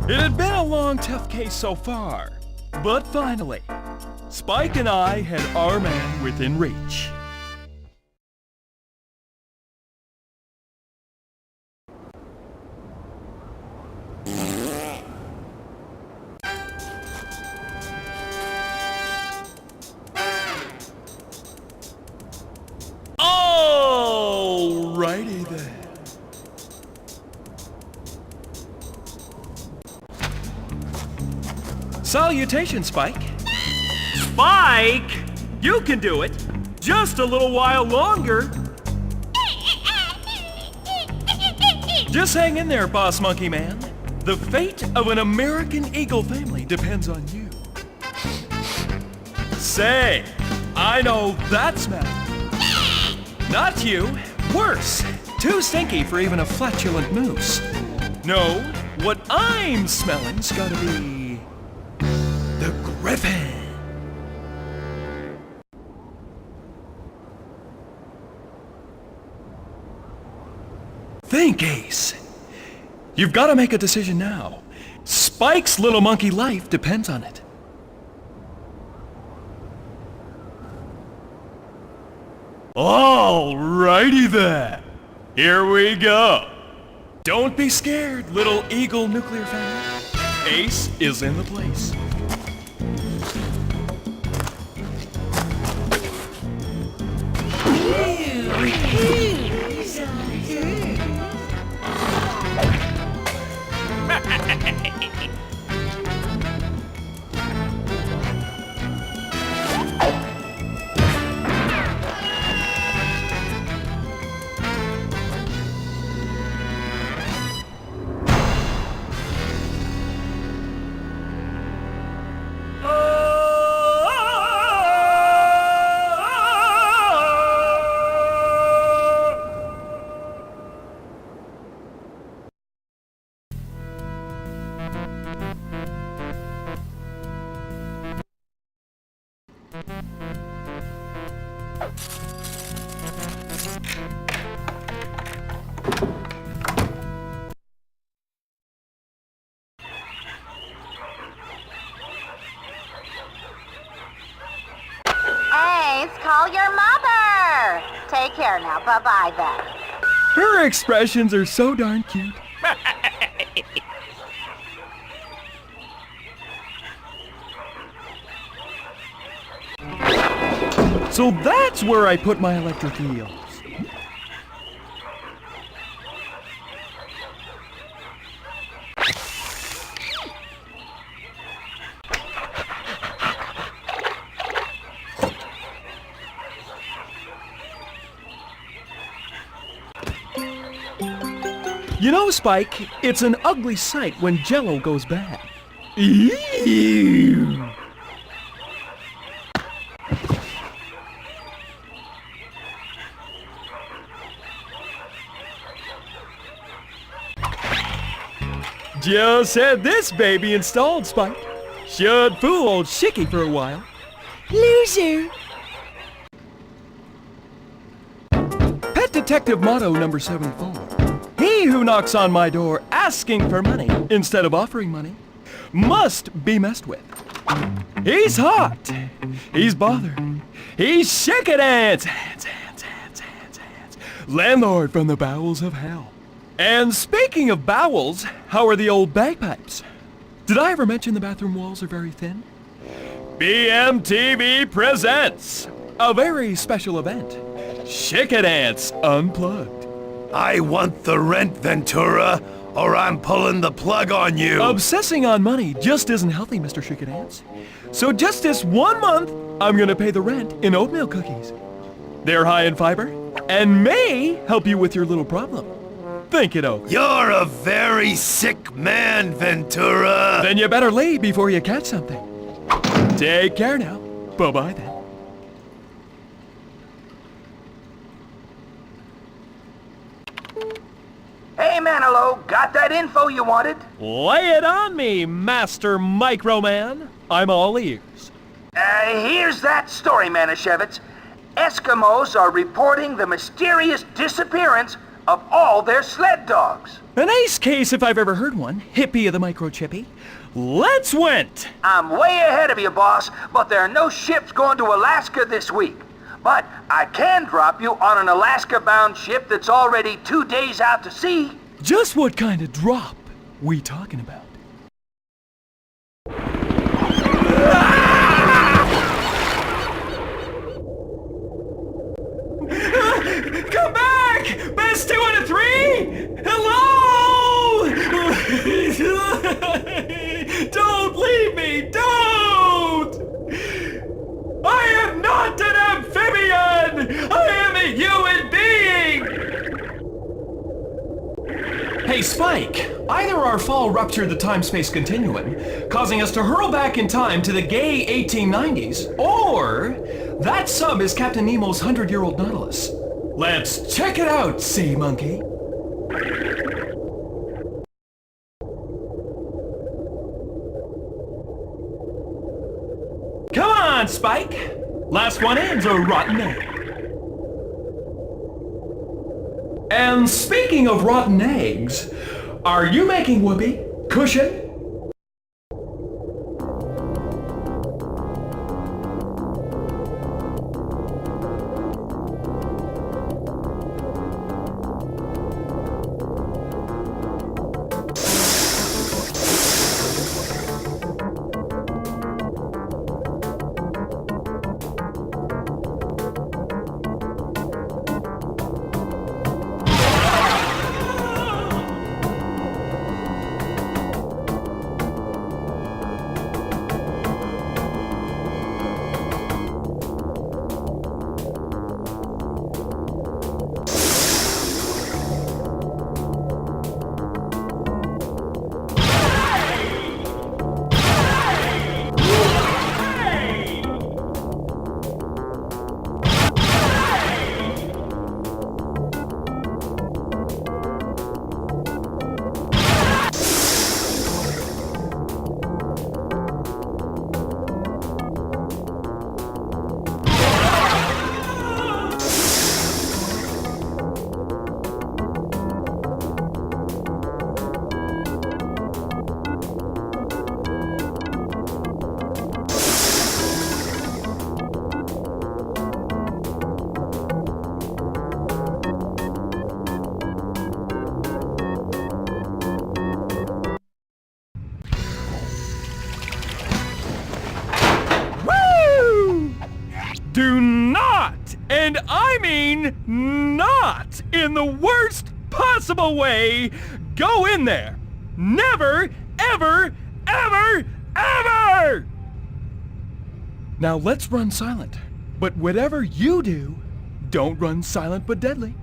It had been a long, tough case so far, but finally, Spike and I had our man within reach. Alrighty then. Salutations, Spike. Spike! You can do it! Just a little while longer! Just hang in there, Boss Monkey Man. The fate of an American Eagle family depends on you. Say, I know that smell. Not you. Worse. Too stinky for even a flatulent moose. No, what I'm smelling's gotta be... the Griffin. Think, Ace. You've got to make a decision now. Spike's little monkey life depends on it. Alrighty then. Here we go. Don't be scared, little Eagle nuclear family. Ace is in the place. Call your mother! Take care now. Bye-bye then. Her expressions are so darn cute. So that's where I put my electric eels. You know, Spike, it's an ugly sight when Jell-O goes bad. Ew. Just had this baby installed, Spike. Should fool old Shicky for a while. Loser! Pet Detective motto number 74. He who knocks on my door asking for money instead of offering money must be messed with. He's hot. He's bothered. He's Chickadance. Landlord from the bowels of hell. And speaking of bowels, how are the old bagpipes? Did I ever mention the bathroom walls are very thin? BMTV presents a very special event. Chickadance Unplugged. I want the rent, Ventura, or I'm pulling the plug on you. Obsessing on money just isn't healthy, Mr. Chickadance. So just this 1 month, I'm gonna pay the rent in oatmeal cookies. They're high in fiber and may help you with your little problem. Think it over. You're a very sick man, Ventura. Then you better leave before you catch something. Take care now. Bye-bye then. Hey, Manilow, got that info you wanted? Lay it on me, Master Microman. I'm all ears. Here's that story, Manischewitz. Eskimos are reporting the mysterious disappearance of all their sled dogs. An ace case if I've ever heard one. Hippie of the microchippy. Let's went! I'm way ahead of you, boss, but there are no ships going to Alaska this week. But I can drop you on an Alaska-bound ship that's already 2 days out to sea. Just what kind of drop we talking about? Come back! Best 2 out of 3! Hello! Don't leave me! Don't! I am not an amphibian! I am a human being! Hey, Spike, either our fall ruptured the time-space continuum, causing us to hurl back in time to the gay 1890s, or that sub is Captain Nemo's 100-year-old Nautilus. Let's check it out, sea monkey. Come on, Spike. Last one in's a rotten egg. And speaking of rotten eggs, are you making whoopee, cushion? Do not, and I mean not, in the worst possible way, go in there. Never, ever, ever, ever! Now let's run silent. But whatever you do, don't run silent but deadly.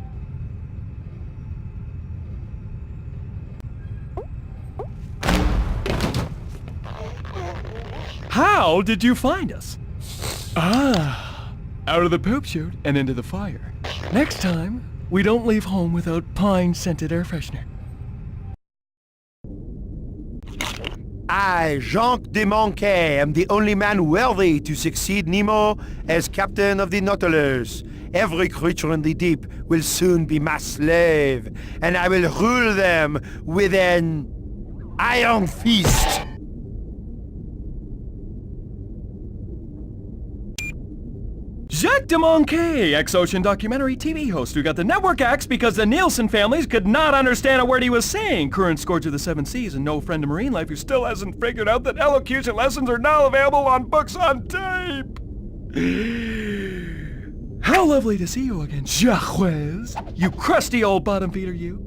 How did you find us? Out of the poop chute and into the fire. Next time, we don't leave home without pine-scented air freshener. I, Jean de Monquet, am the only man worthy to succeed Nemo as captain of the Nautilus. Every creature in the deep will soon be my slave, and I will rule them with an iron fist. Jacques de Monquet, ex-ocean documentary TV host who got the network axe because the Nielsen families could not understand a word he was saying. Current scourge of the seven seas and no friend of marine life who still hasn't figured out that elocution lessons are now available on books on tape. How lovely to see you again, Jacques, you crusty old bottom feeder, you.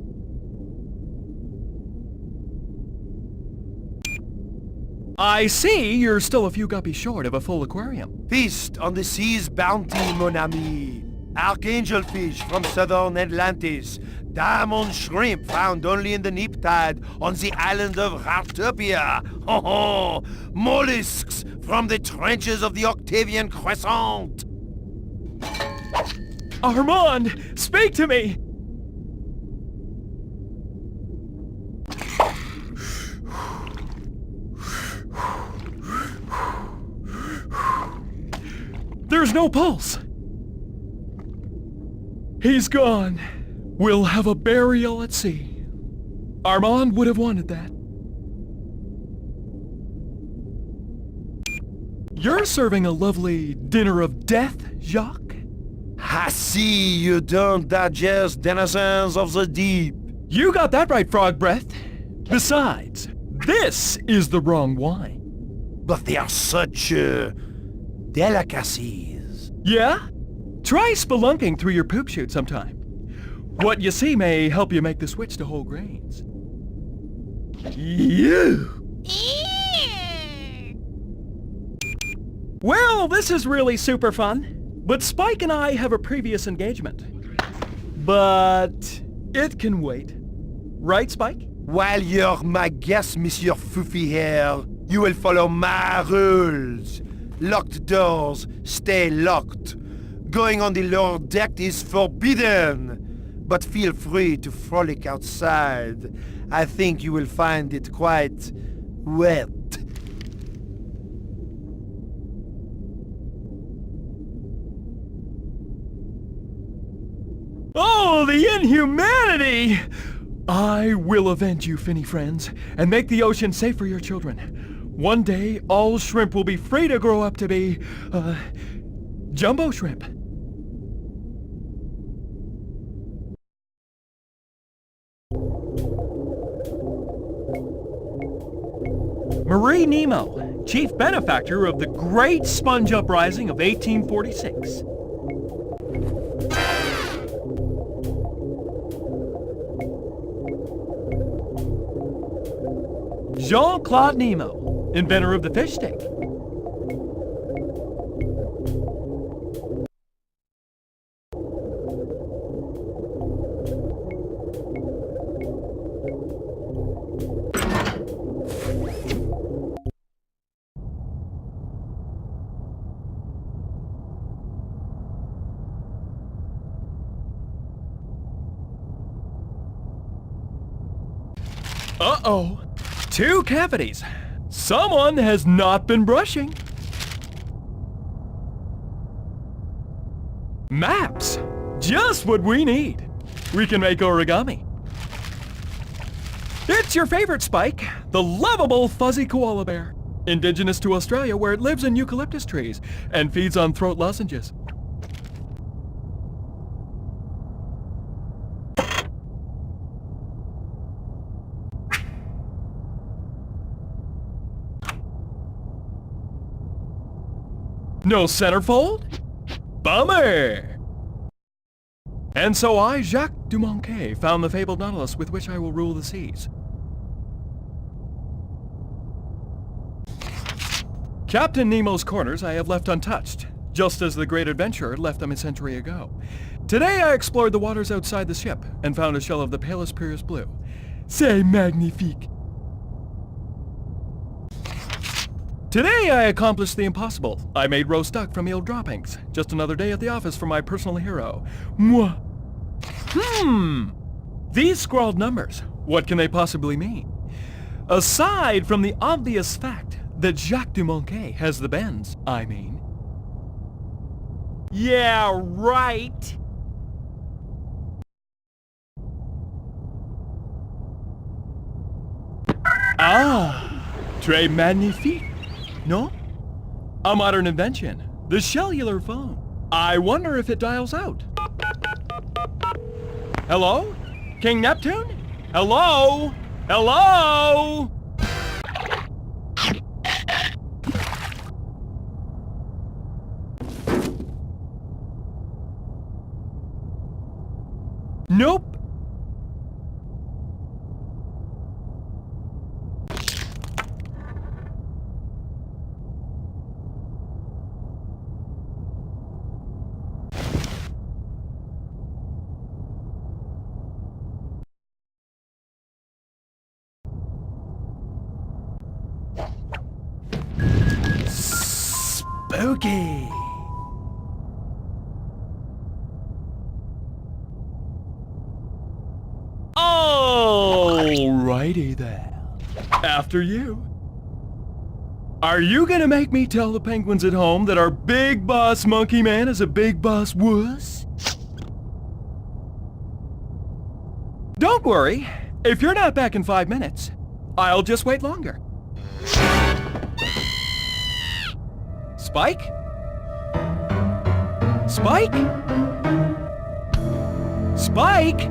I see you're still a few guppies short of a full aquarium. Feast on the sea's bounty, mon ami. Archangel fish from southern Atlantis. Diamond shrimp found only in the neap tide on the island of Rartopia. Ho ho! Mollusks from the trenches of the Octavian Crescent. Armand, speak to me! There's no pulse. He's gone. We'll have a burial at sea. Armand would have wanted that. You're serving a lovely dinner of death, Jacques? I see you don't digest denizens of the deep. You got that right, Frog Breath. Besides, this is the wrong wine. But they are such delicacies. Yeah? Try spelunking through your poop chute sometime. What you see may help you make the switch to whole grains. You! Well, this is really super fun. But Spike and I have a previous engagement. But it can wait. Right, Spike? While you're my guest, Monsieur Foofy Hair, you will follow my rules. Locked doors stay locked. Going on the lower deck is forbidden. But feel free to frolic outside. I think you will find it quite wet. Oh, the inhumanity! I will avenge you, finny friends, and make the ocean safe for your children. One day, all shrimp will be free to grow up to be, jumbo shrimp. Marie Nemo, chief benefactor of the Great Sponge Uprising of 1846. Jean-Claude Nemo, inventor of the fish stick. Uh-oh. 2 cavities. Someone has not been brushing. Maps. Just what we need. We can make origami. It's your favorite, Spike. The lovable fuzzy koala bear. Indigenous to Australia, where it lives in eucalyptus trees and feeds on throat lozenges. No centerfold? Bummer! And so I, Jacques Dumonquet, found the fabled Nautilus with which I will rule the seas. Captain Nemo's corners I have left untouched, just as the great adventurer left them a century ago. Today I explored the waters outside the ship and found a shell of the palest purest blue. C'est magnifique! Today I accomplished the impossible. I made roast duck from eel droppings. Just another day at the office for my personal hero. Moi. These scrawled numbers, what can they possibly mean? Aside from the obvious fact that Jacques Dumonquet has the bends, I mean. Yeah, right. Ah, très magnifique. No? A modern invention. The cellular phone. I wonder if it dials out. Hello? King Neptune? Hello? Hello? Nope. Spooky. Alrighty then. After you. Are you gonna make me tell the penguins at home that our big boss monkey man is a big boss wuss? Don't worry. If you're not back in 5 minutes, I'll just wait longer. Spike? Spike? Spike?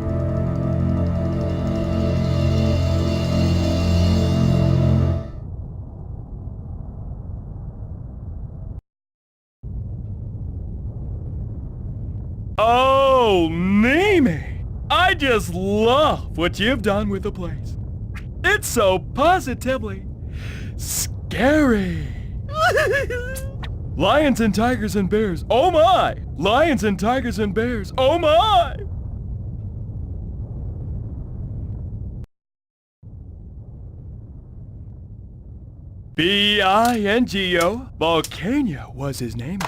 Oh, Mimi! I just love what you've done with the place. It's so positively scary. Lions and tigers and bears, oh my! Lions and tigers and bears, oh my! Bingo, Volcano was his name.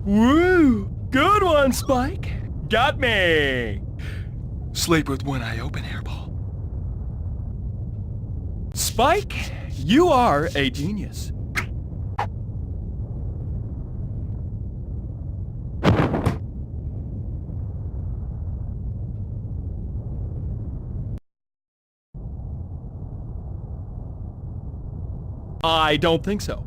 Woo! Good one, Spike! Got me! Sleep with one eye open, Hairball. Spike, you are a genius. I don't think so.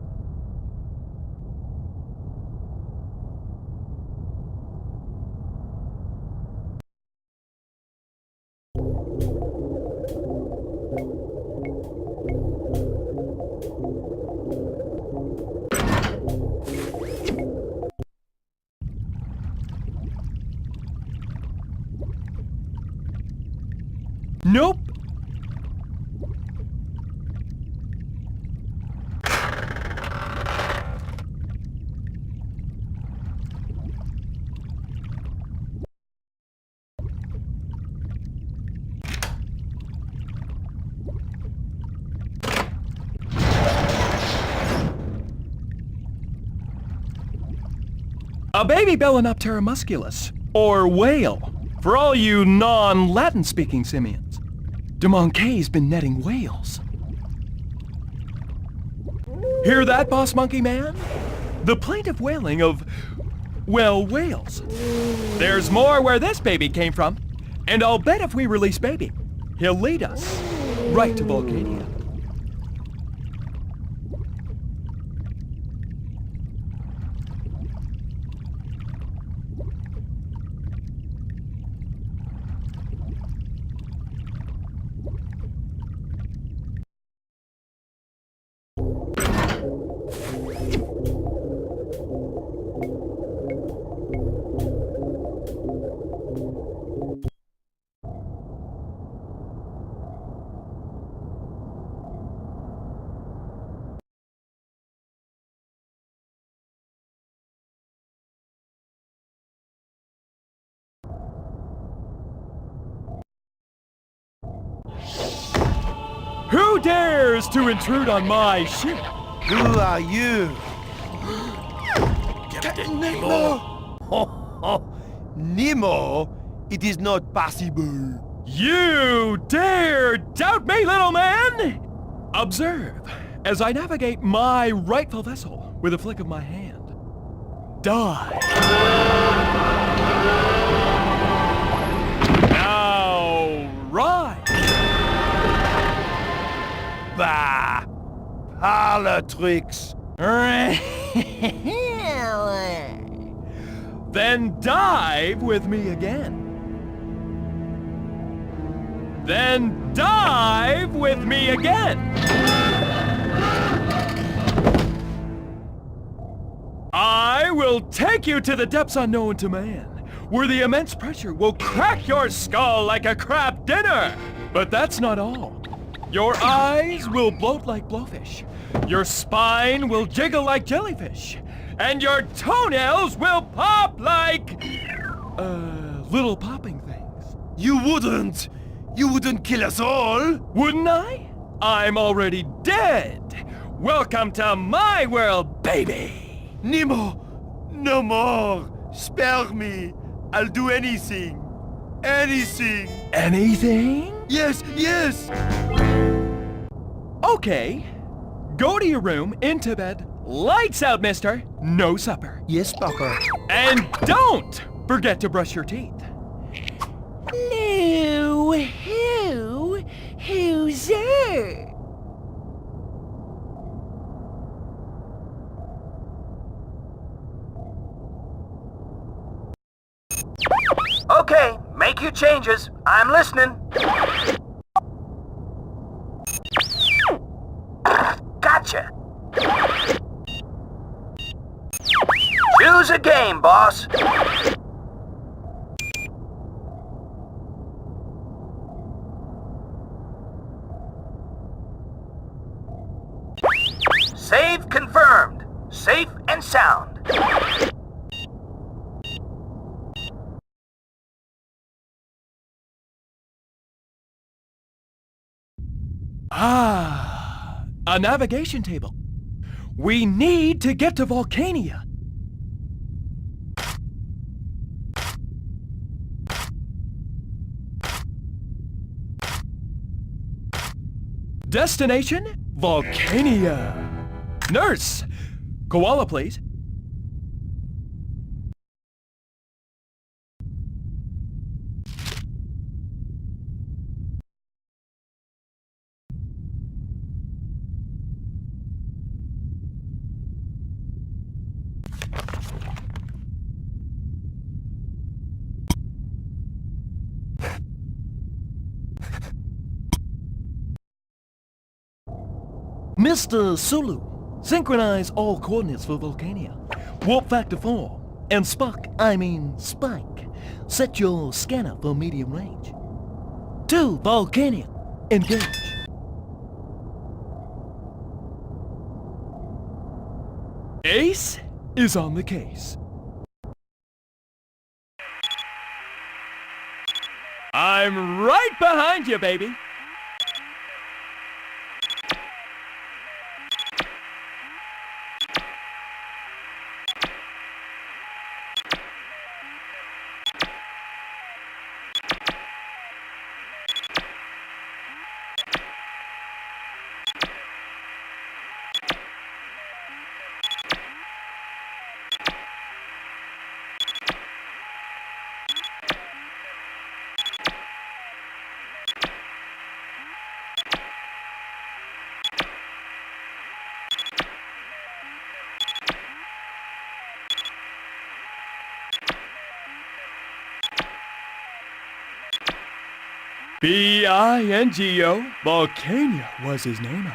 Nope. A baby Balænoptera musculus, or whale, for all you non-Latin-speaking simians. De Moncay's been netting whales. Hear that, boss monkey man? The plaintive wailing of, well, whales. There's more where this baby came from, and I'll bet if we release baby, he'll lead us right to Volcania. Who dares to intrude on my ship? Who are you? Captain Nemo! Nemo? It is not possible. You dare doubt me, little man? Observe as I navigate my rightful vessel with a flick of my hand. Die. Now rise. Bah! Parlor tricks. Then dive with me again. Then dive with me again. I will take you to the depths unknown to man, where the immense pressure will crack your skull like a crab dinner. But that's not all. Your eyes will bloat like blowfish. Your spine will jiggle like jellyfish. and your toenails will pop like... little popping things. You wouldn't! You wouldn't kill us all! Wouldn't I? I'm already dead! Welcome to my world, baby! Nemo! No more! Spare me! I'll do anything! Anything! Anything? Yes, yes! Okay. Go to your room, into bed, lights out, mister. No supper. Yes, Papa. And don't forget to brush your teeth. No, who's there? Okay, make your changes. I'm listening. Gotcha. Choose a game, boss. Save confirmed. Safe and sound. Ah, a navigation table. We need to get to Volcania. Destination, Volcania. Nurse, koala, please. Mr. Sulu, synchronize all coordinates for Volcania. Warp factor 4. And Spike, set your scanner for medium range. To Volcania, engage. Ace is on the case. I'm right behind you, baby. Bingo. Volcania was his name.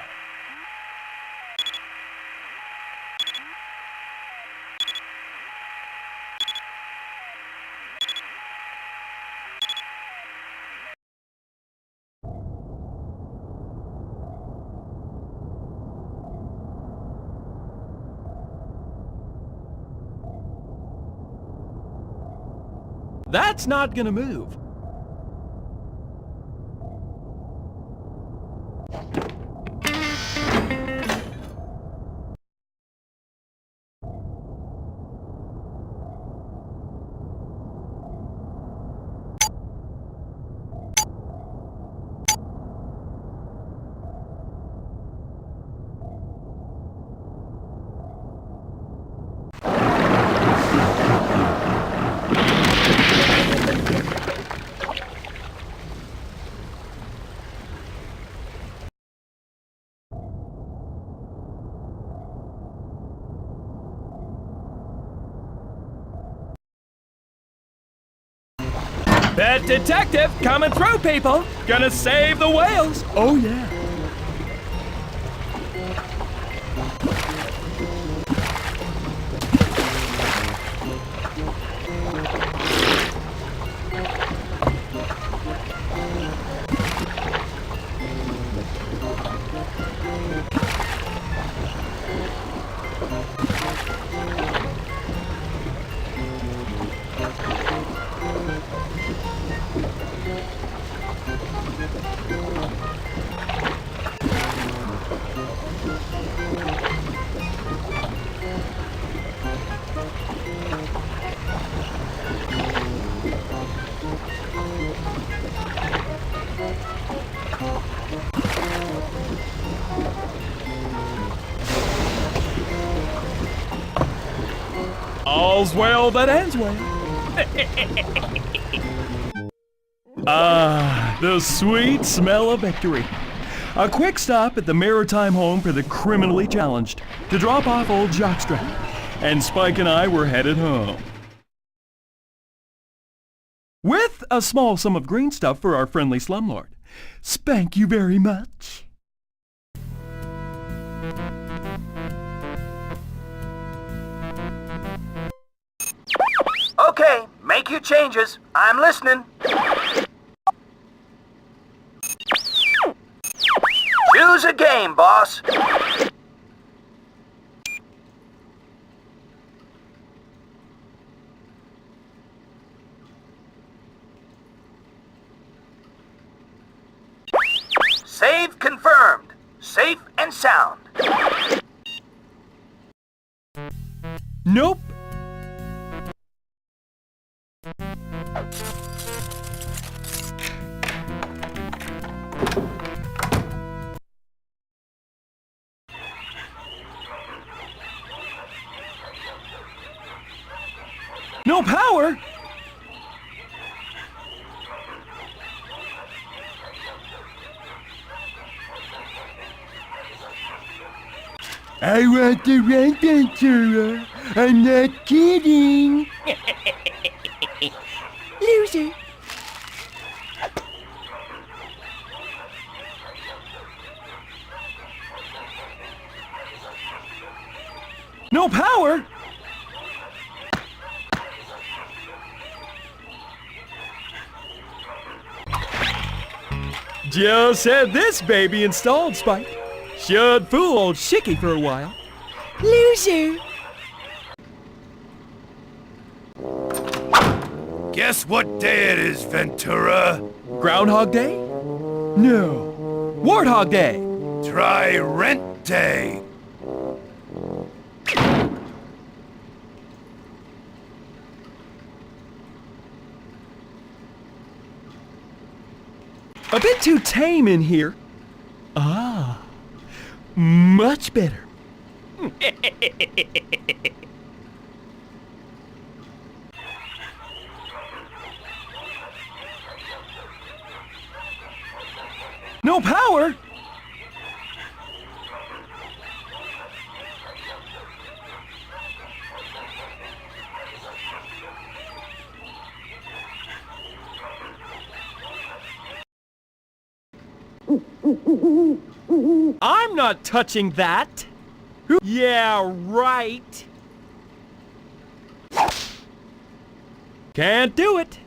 That's not gonna move. Pet detective coming through, people! Gonna save the whales! Oh, yeah. All's well that ends well. Ah, the sweet smell of victory. A quick stop at the maritime home for the criminally challenged to drop off old Jockstrap, and Spike and I were headed home. With a small sum of green stuff for our friendly slumlord. Spank you very much. Okay, make your changes. I'm listening. Choose a game, boss. Save confirmed. Safe and sound. Nope. No power? I want to rent Ventura. I'm not kidding. Loser. No power? Just had this baby installed, Spike. Should fool old Shicky for a while. Loser! Guess what day it is, Ventura? Groundhog Day? No. Warthog Day! Try Rent Day. A bit too tame in here. Ah, much better. No power? I'm not touching that. Yeah, right. Can't do it.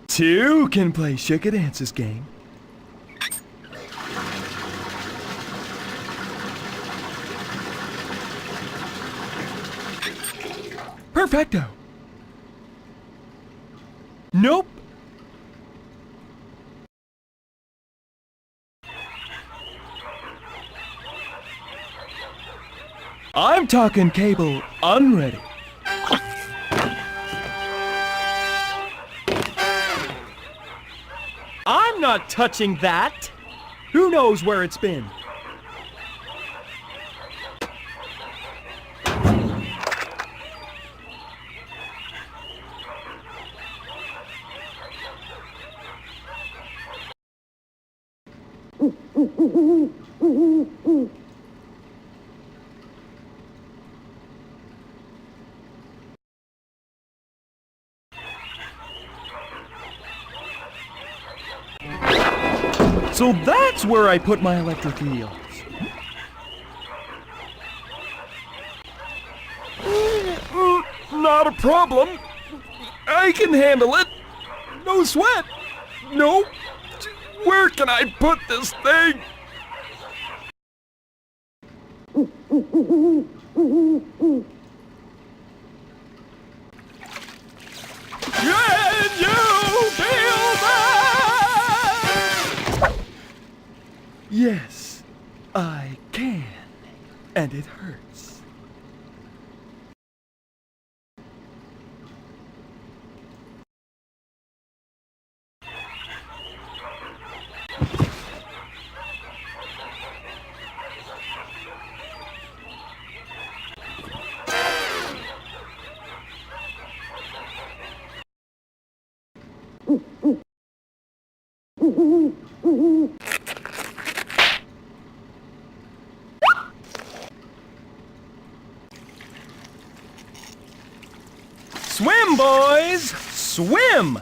Two can play Shake It Dance's game. Perfecto. Nope. I'm talking cable unready. I'm not touching that. Who knows where it's been? So that's where I put my electric eels. Not a problem. I can handle it. No sweat. No. Where can I put this thing? Can you feel that? Yes, I can. And it hurts. Swim, boys! Swim!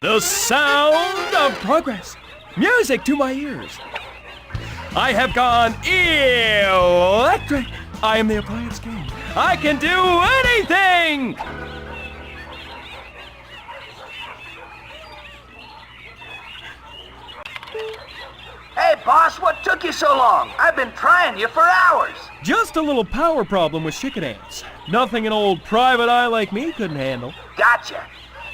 The sound of progress. Music to my ears. I have gone electric. I am the appliance king. I can do anything! Hey, boss, what took you so long? I've been trying you for hours. Just a little power problem with chicken ants. Nothing an old private eye like me couldn't handle. Gotcha.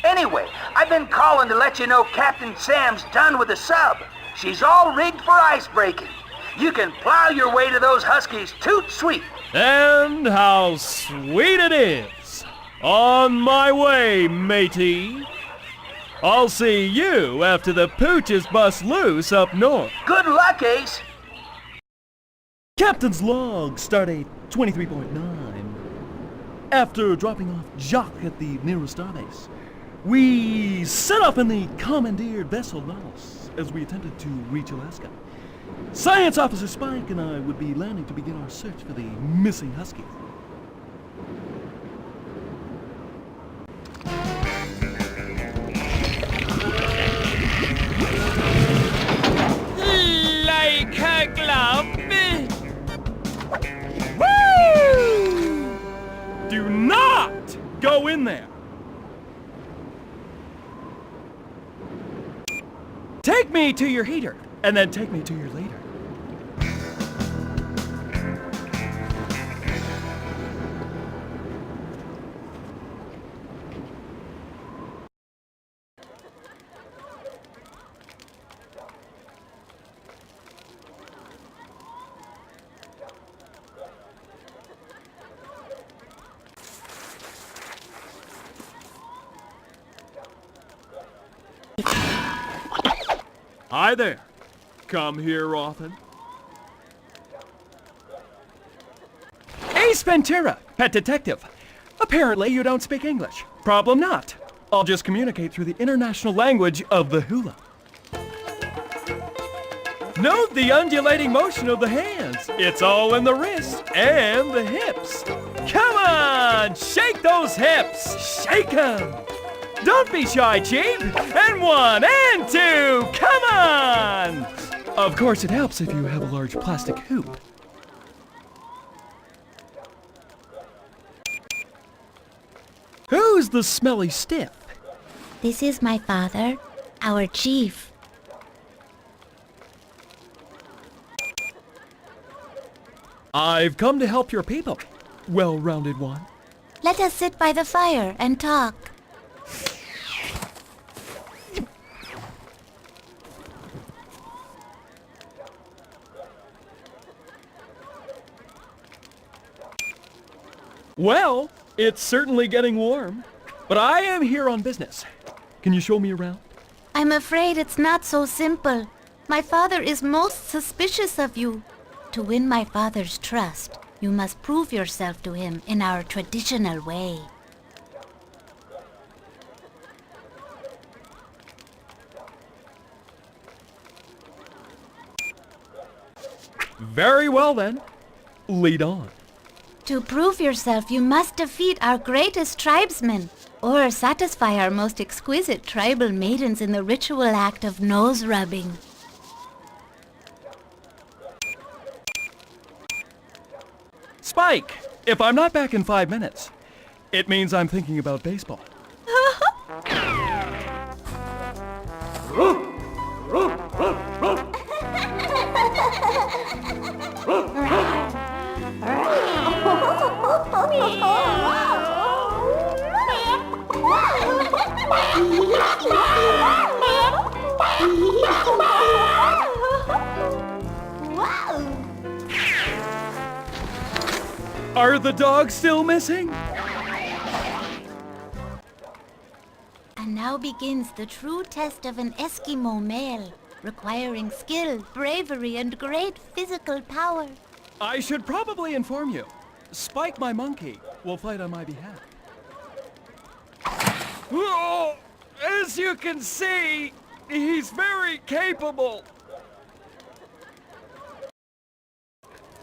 Anyway, I've been calling to let you know Captain Sam's done with the sub. She's all rigged for ice breaking. You can plow your way to those Huskies toot sweet. And how sweet it is. On my way, matey. I'll see you after the pooches bust loose up north. Good luck, Ace. Captain's log, stardate 23.9. After dropping off Jock at the nearest starbase, we set up in the commandeered vessel Nautilus as we attempted to reach Alaska. Science Officer Spike and I would be landing to begin our search for the missing Huskies. Like a glove. Woo! Do not go in there. Take me to your heater, and then take me to your leader. Hi there. Come here often. Ace Ventura, pet detective. Apparently you don't speak English. Problem not. I'll just communicate through the international language of the hula. Note the undulating motion of the hands. It's all in the wrists and the hips. Come on, shake those hips. Shake 'em. Don't be shy, Chief. And 1 and 2, come on! Of course, it helps if you have a large plastic hoop. Who's the smelly stiff? This is my father, our chief. I've come to help your people. Well-rounded one. Let us sit by the fire and talk. Well, it's certainly getting warm. But I am here on business. Can you show me around? I'm afraid it's not so simple. My father is most suspicious of you. To win my father's trust, you must prove yourself to him in our traditional way. Very well then. Lead on. To prove yourself, you must defeat our greatest tribesmen, or satisfy our most exquisite tribal maidens in the ritual act of nose-rubbing. Spike, if I'm not back in 5 minutes, it means I'm thinking about baseball. Are the dogs still missing? And now begins the true test of an Eskimo male, requiring skill, bravery, and great physical power. I should probably inform you. Spike, my monkey, will fight on my behalf. Oh, as you can see, he's very capable.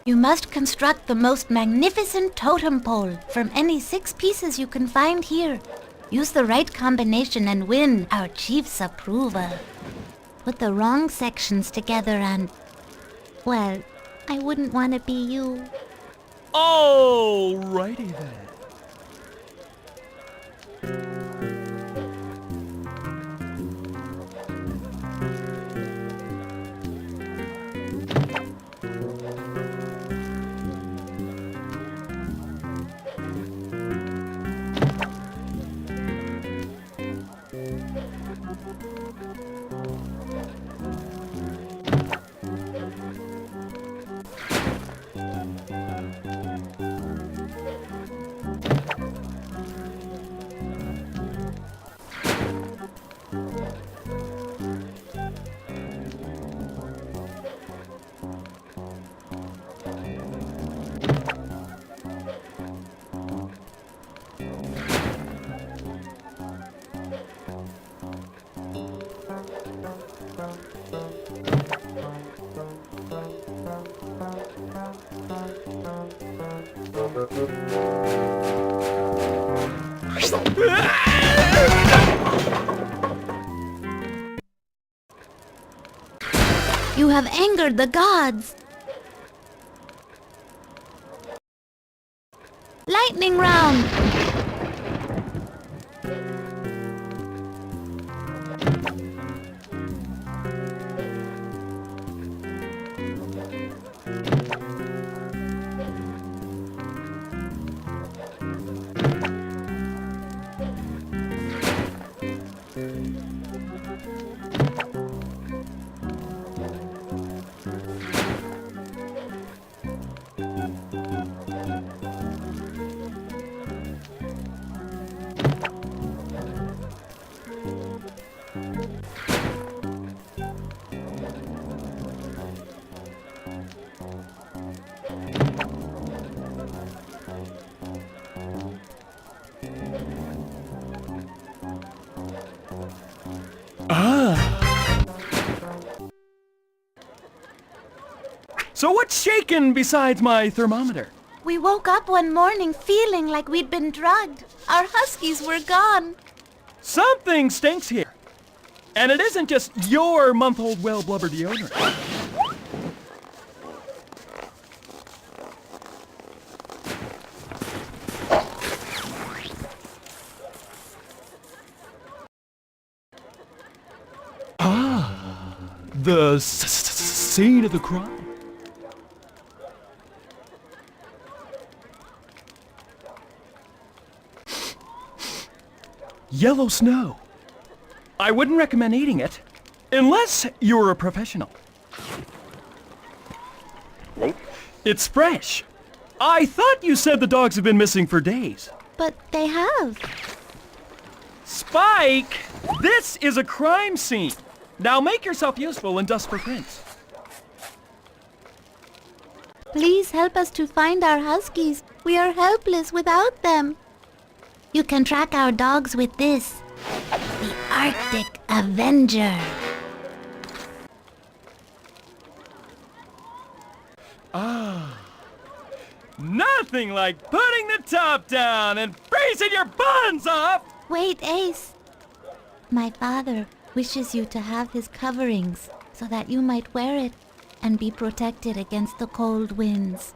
You must construct the most magnificent totem pole from any 6 pieces you can find here. Use the right combination and win our chief's approval. Put the wrong sections together and... well, I wouldn't want to be you. Alrighty then. You have angered the gods. Lightning round! So what's shaking besides my thermometer? We woke up one morning feeling like we'd been drugged. Our huskies were gone. Something stinks here. And it isn't just your month-old well-blubber deodorant. The scene of the crime. Yellow snow. I wouldn't recommend eating it, unless you're a professional. It's fresh. I thought you said the dogs have been missing for days. But they have. Spike! This is a crime scene. Now make yourself useful and dust for prints. Please help us to find our huskies. We are helpless without them. You can track our dogs with this. The Arctic Avenger. Nothing like putting the top down and freezing your buns off! Wait, Ace. My father wishes you to have his coverings so that you might wear it and be protected against the cold winds.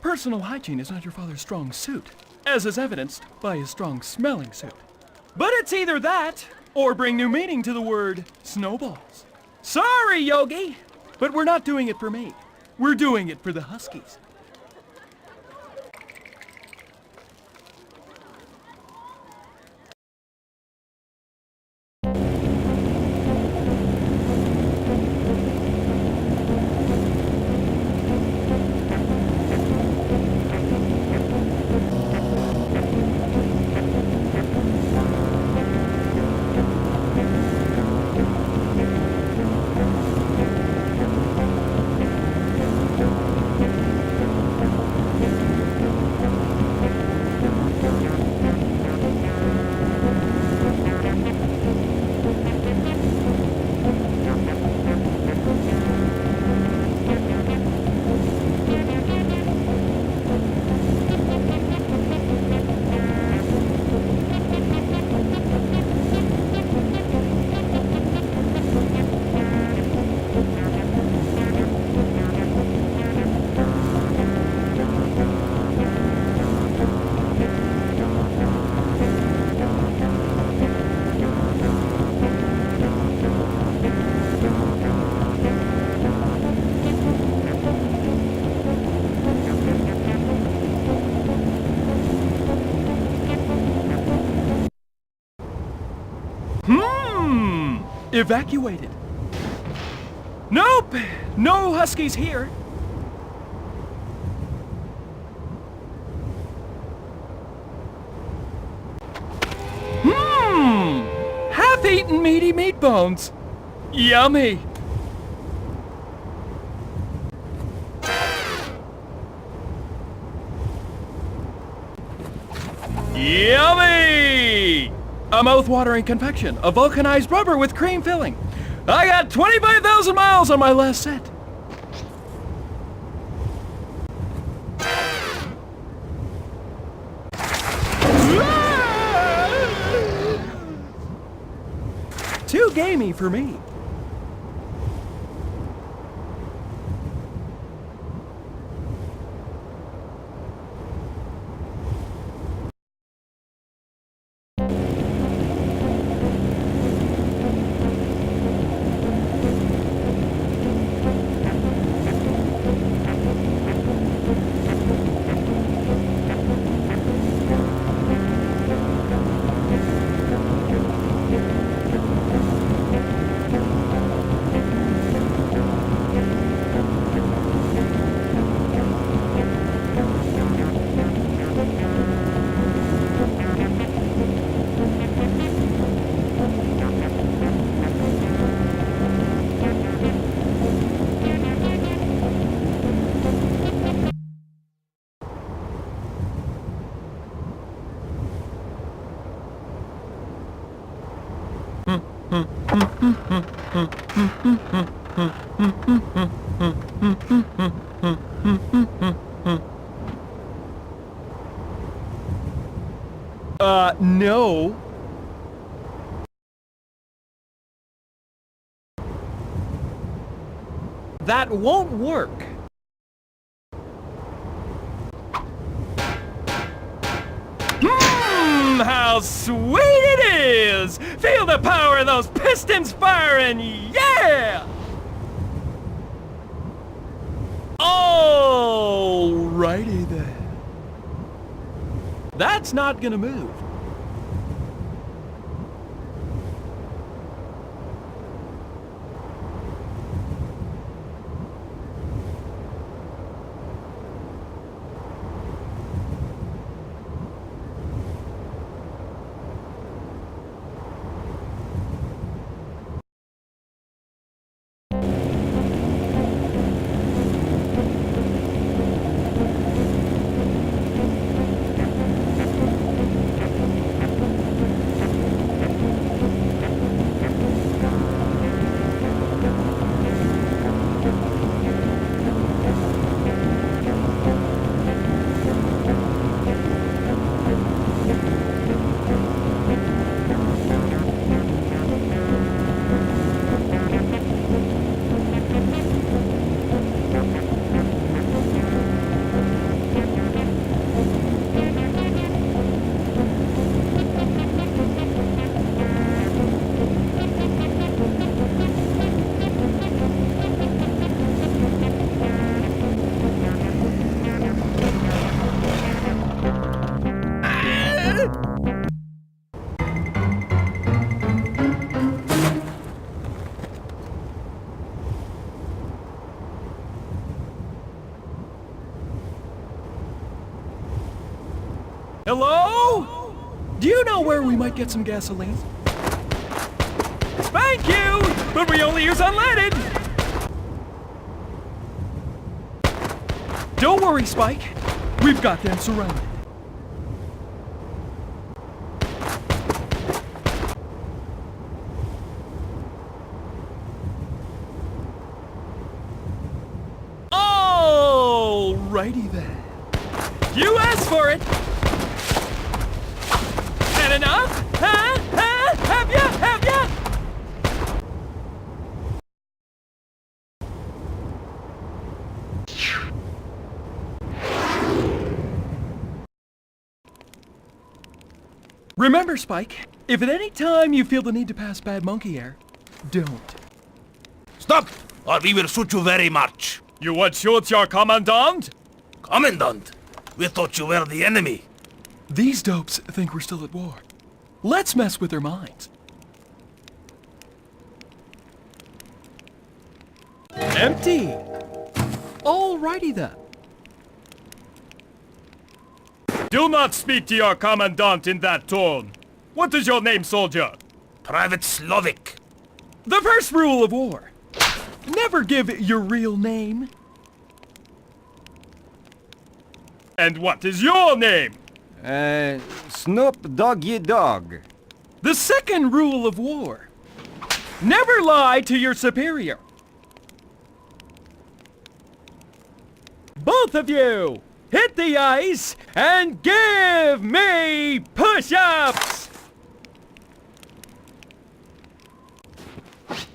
Personal hygiene is not your father's strong suit, as is evidenced by his strong-smelling suit. But it's either that, or bring new meaning to the word snowballs. Sorry, Yogi, but we're not doing it for me. We're doing it for the Huskies. Evacuated. Nope! No huskies here. Half-eaten meaty meat bones. Yummy. Yummy! A mouth-watering confection of vulcanized rubber with cream filling. I got 25,000 miles on my last set. Too gamey for me. No. That won't work. How sweet it is! Feel the power of those pistons firing, yeah! Alrighty then. That's not gonna move. Hello? Do you know where we might get some gasoline? Thank you, but we only use unleaded. Don't worry, Spike. We've got them surrounded. Alrighty then. You asked for it. Had enough? Huh? Huh? Have ya? Have ya? Remember, Spike, if at any time you feel the need to pass bad monkey air, don't. Stop, or we will shoot you very much. You would shoot your commandant? Commandant, we thought you were the enemy. These dopes think we're still at war. Let's mess with their minds. Empty. Alrighty then. Do not speak to your commandant in that tone. What is your name, soldier? Private Slovak. The first rule of war. Never give your real name. And what is your name? Snoop Doggy Dog. The second rule of war. Never lie to your superior. Both of you, hit the ice and give me push-ups!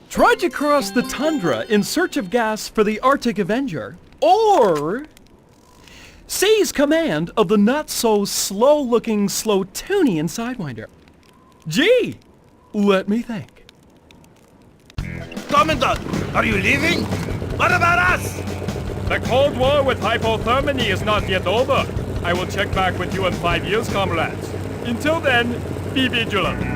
Try to cross the tundra in search of gas for the Arctic Avenger, or seize command of the not-so-slow-looking Slotonian Sidewinder. Gee, let me think. Commandant, are you leaving? What about us? The Cold War with hypothermia is not yet over. I will check back with you in 5 years, comrades. Until then, be vigilant.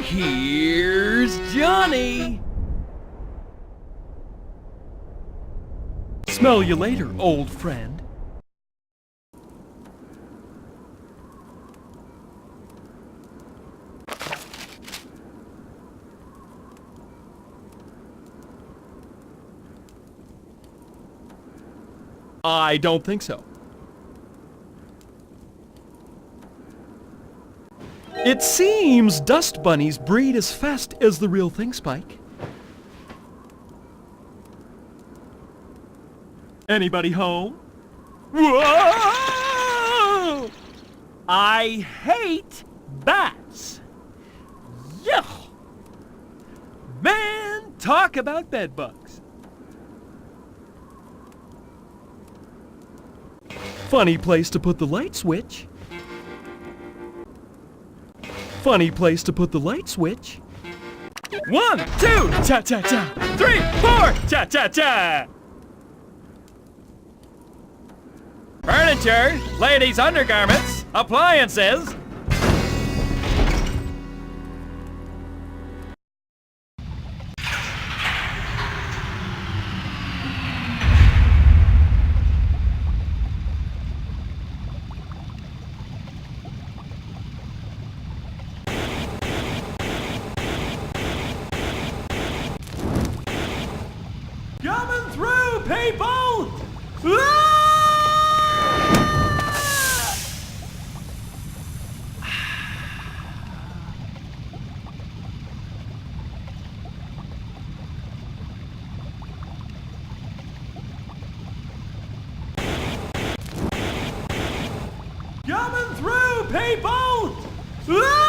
Here's Johnny! Smell you later, old friend. I don't think so. It seems dust bunnies breed as fast as the real thing, Spike. Anybody home? Whoa! I hate bats. Yuck! Man, talk about bed bugs. Funny place to put the light switch. Funny place to put the light switch. 1, 2, cha-cha-cha. 3, 4, cha-cha-cha. Furniture, ladies' undergarments, appliances. Coming through, people! Ah! Coming through, people! Ah!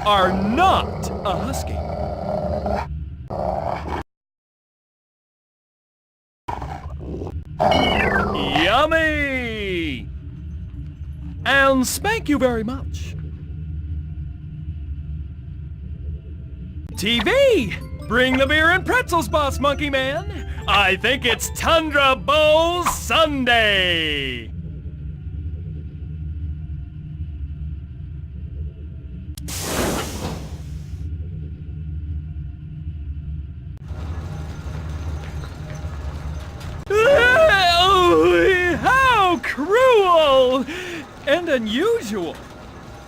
are not a husky. Yummy! And spank you very much. TV! Bring the beer and pretzels, Boss Monkey Man! I think it's Tundra Bowl Sunday! How cruel and unusual!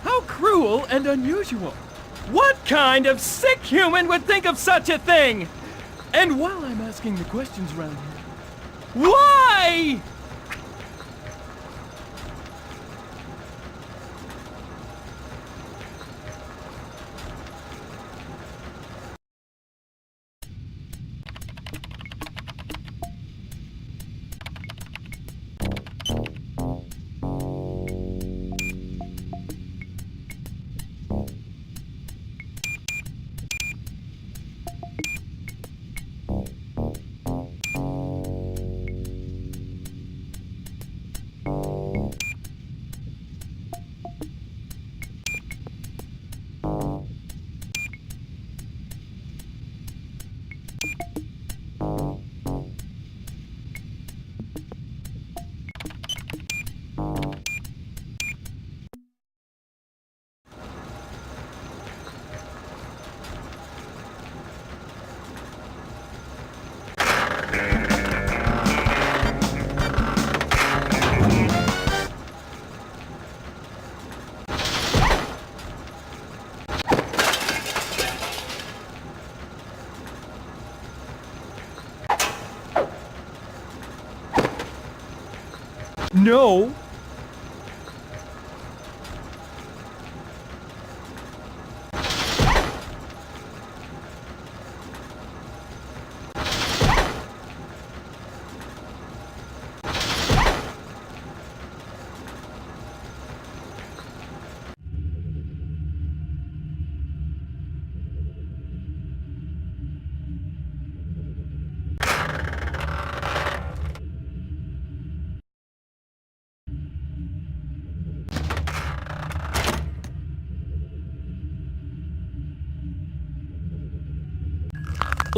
How cruel and unusual! What kind of sick human would think of such a thing? And while I'm asking the questions around here, why? No.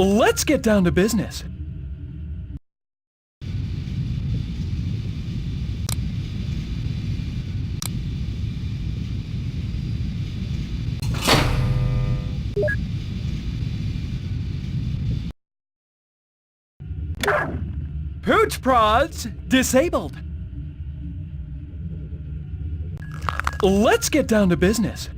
Let's get down to business. Pooch prods disabled. Let's get down to business.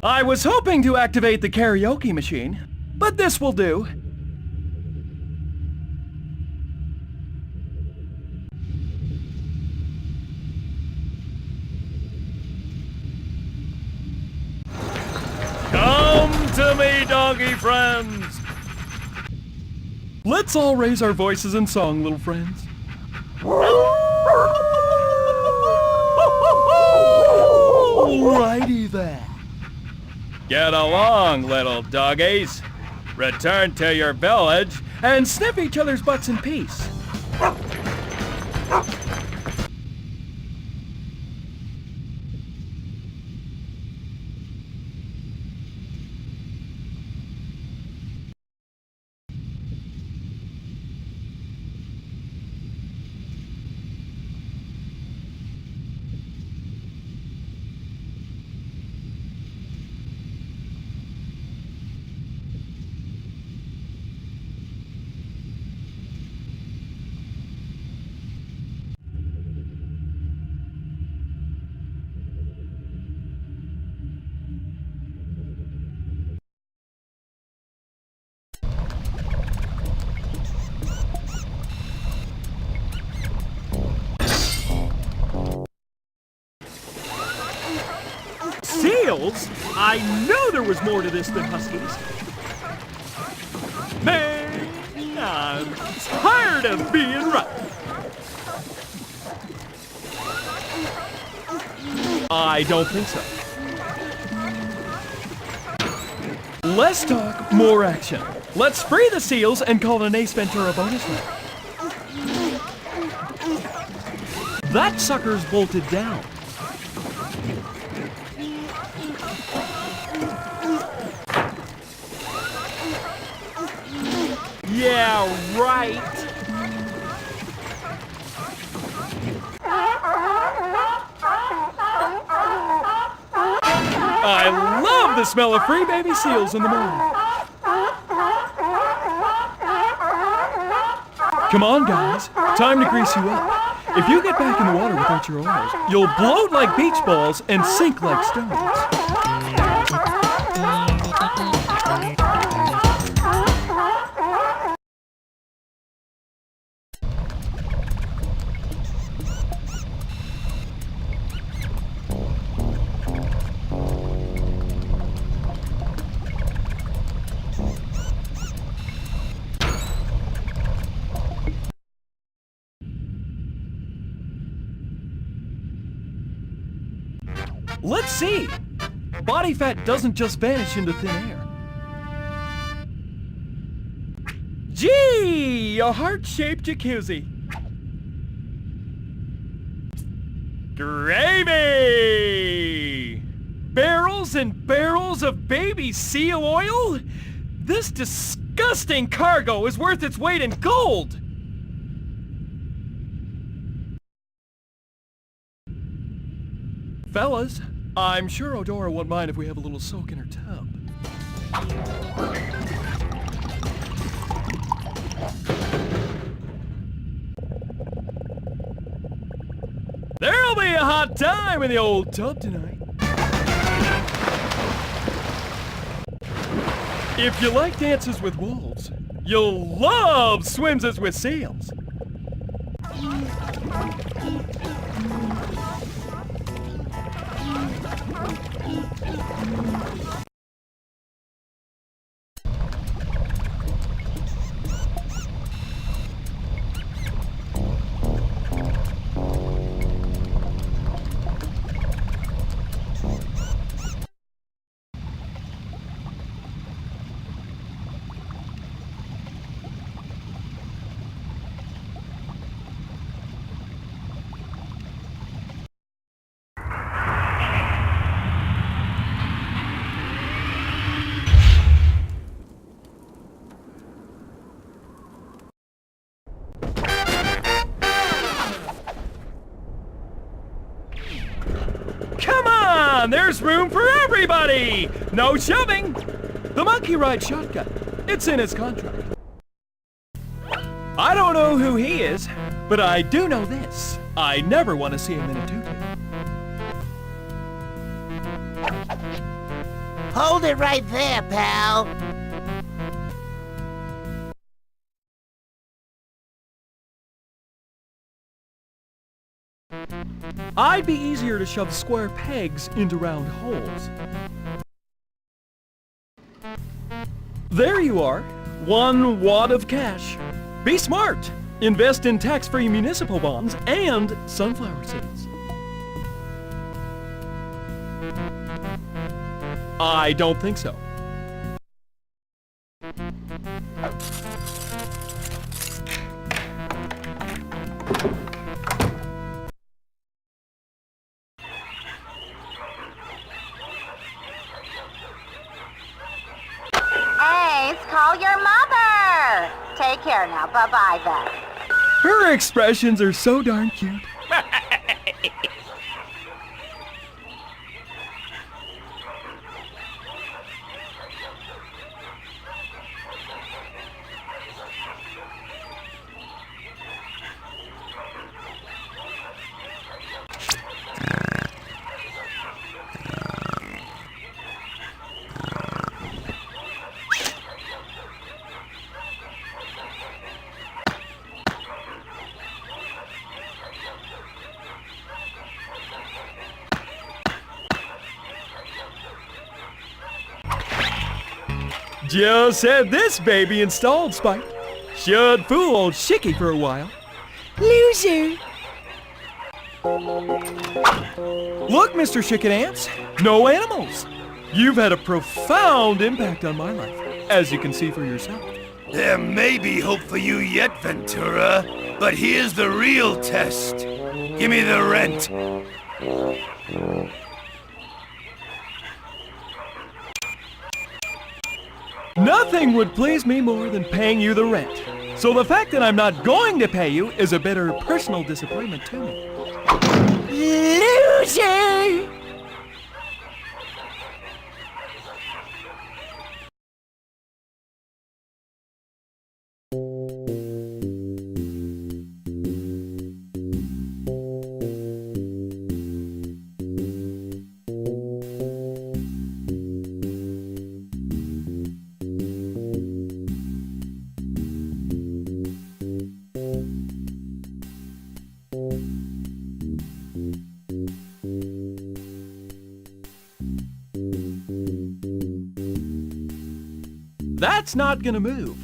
I was hoping to activate the karaoke machine, but this will do. Come to me, doggy friends! Let's all raise our voices in song, little friends. Alrighty then. Get along, little doggies. Return to your village and sniff each other's butts in peace. Seals? I know there was more to this than huskies. tired of being right. I don't think so. Less talk, more action. Let's free the seals and call an Ace Ventura bonus round. That sucker's bolted down. Yeah, right. I love the smell of free baby seals in the morning. Come on, guys. Time to grease you up. If you get back in the water without your oars, you'll bloat like beach balls and sink like stones. Let's see. Body fat doesn't just vanish into thin air. Gee, a heart-shaped jacuzzi. Gravy! Barrels and barrels of baby seal oil? This disgusting cargo is worth its weight in gold! Fellas, I'm sure Odora won't mind if we have a little soak in her tub. There'll be a hot time in the old tub tonight. If you like dances with wolves, you'll love swimses with seals. There's room for everybody! No shoving! The monkey rides shotgun. It's in his contract. I don't know who he is, but I do know this. I never want to see him in a tutu. Hold it right there, pal. I'd be easier to shove square pegs into round holes. There you are. 1 wad of cash. Be smart. Invest in tax-free municipal bonds and sunflower seeds. I don't think so. Call your mother. Take care now. Bye-bye then. Her expressions are so darn cute. Just had this baby installed, Spike. Should fool old Shicky for a while. Loser! Look, Mr. Chicken Ants, no animals. You've had a profound impact on my life, as you can see for yourself. There may be hope for you yet, Ventura, but here's the real test. Give me the rent. Nothing would please me more than paying you the rent. So the fact that I'm not going to pay you is a bitter personal disappointment to me. Loser! That's not gonna move.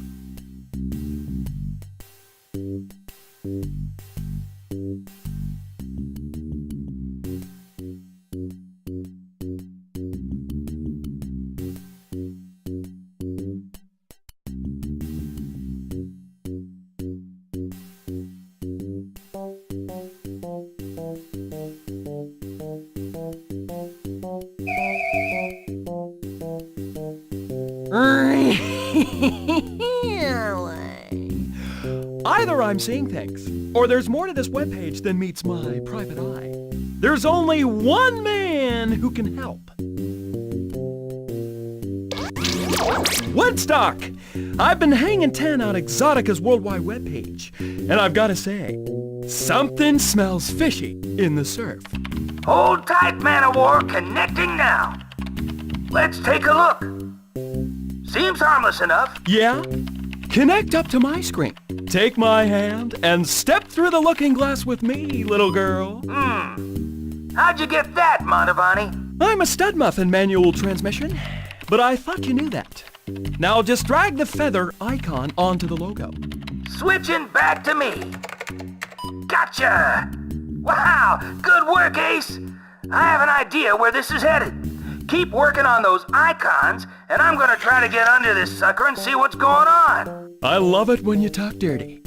Either I'm seeing things, or there's more to this webpage than meets my private eye. There's only one man who can help. Woodstock! I've been hanging 10 on Exotica's worldwide webpage, and I've got to say, something smells fishy in the surf. Hold tight, Man of War, connecting now. Let's take a look. Seems harmless enough. Yeah? Connect up to my screen. Take my hand and step through the looking glass with me, little girl. How'd you get that, Montavani? I'm a stud muffin manual transmission, but I thought you knew that. Now just drag the feather icon onto the logo. Switching back to me. Gotcha! Wow, good work, Ace. I have an idea where this is headed. Keep working on those icons, and I'm gonna try to get under this sucker and see what's going on. I love it when you talk dirty.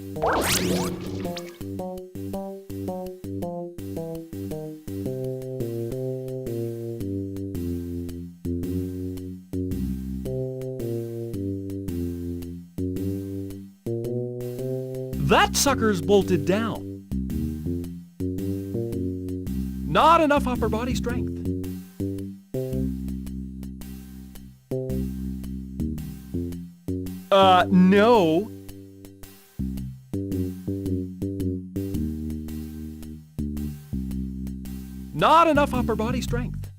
That sucker's bolted down. Not enough upper body strength. No. Not enough upper body strength.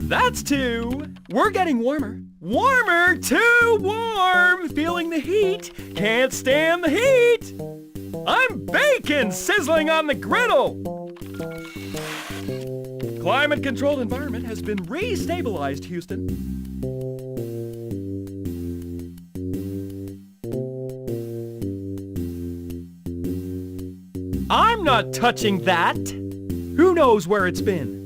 That's two. We're getting warmer. Warmer, too warm. Feeling the heat. Can't stand the heat. I'm bacon sizzling on the griddle. Climate-controlled environment has been re-stabilized, Houston. I'm not touching that. Who knows where it's been?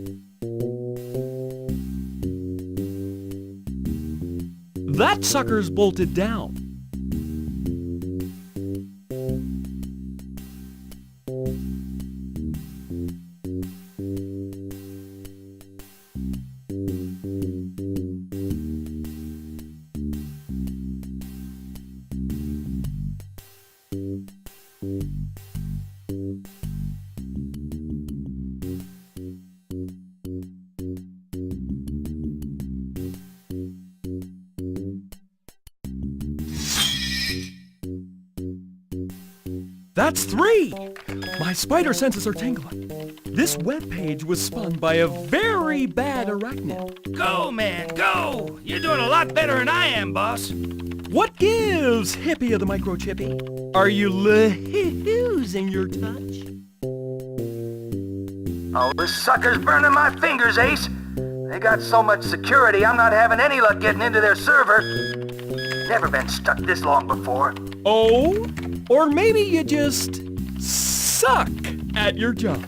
That sucker's bolted down. That's three! My spider senses are tingling. This webpage was spun by a very bad arachnid. Go, man, go! You're doing a lot better than I am, boss. What gives, hippie of the microchippy? Are you losing your touch? Oh, this sucker's burning my fingers, Ace. They got so much security, I'm not having any luck getting into their server. Never been stuck this long before. Oh? Or maybe you just suck at your job.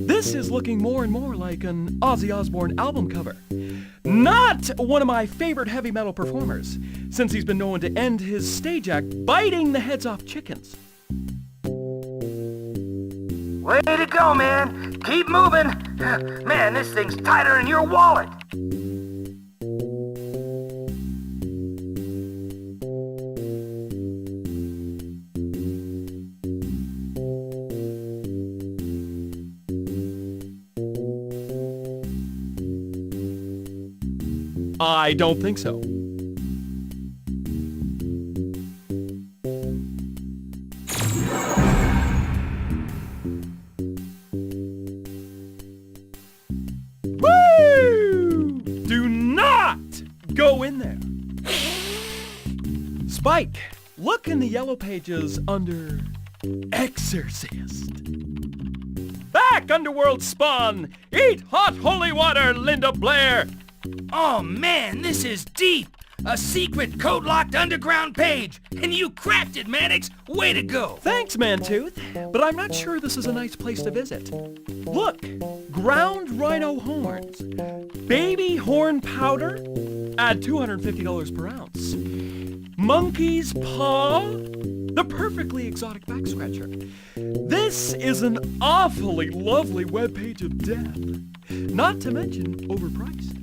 This is looking more and more like an Ozzy Osbourne album cover. Not one of my favorite heavy metal performers, since he's been known to end his stage act biting the heads off chickens. Way to go, man. Keep moving. Man, this thing's tighter than your wallet. I don't think so. Woo! Do not go in there. Spike, look in the yellow pages under Exorcist. Back, underworld spawn! Eat hot holy water, Linda Blair! Oh man, this is deep! A secret code-locked underground page! And you cracked it, Mannix! Way to go! Thanks, Mantooth, but I'm not sure this is a nice place to visit. Look, ground rhino horns, baby horn powder, add $250 per ounce. Monkey's paw, the perfectly exotic back scratcher. This is an awfully lovely webpage of death, not to mention overpriced.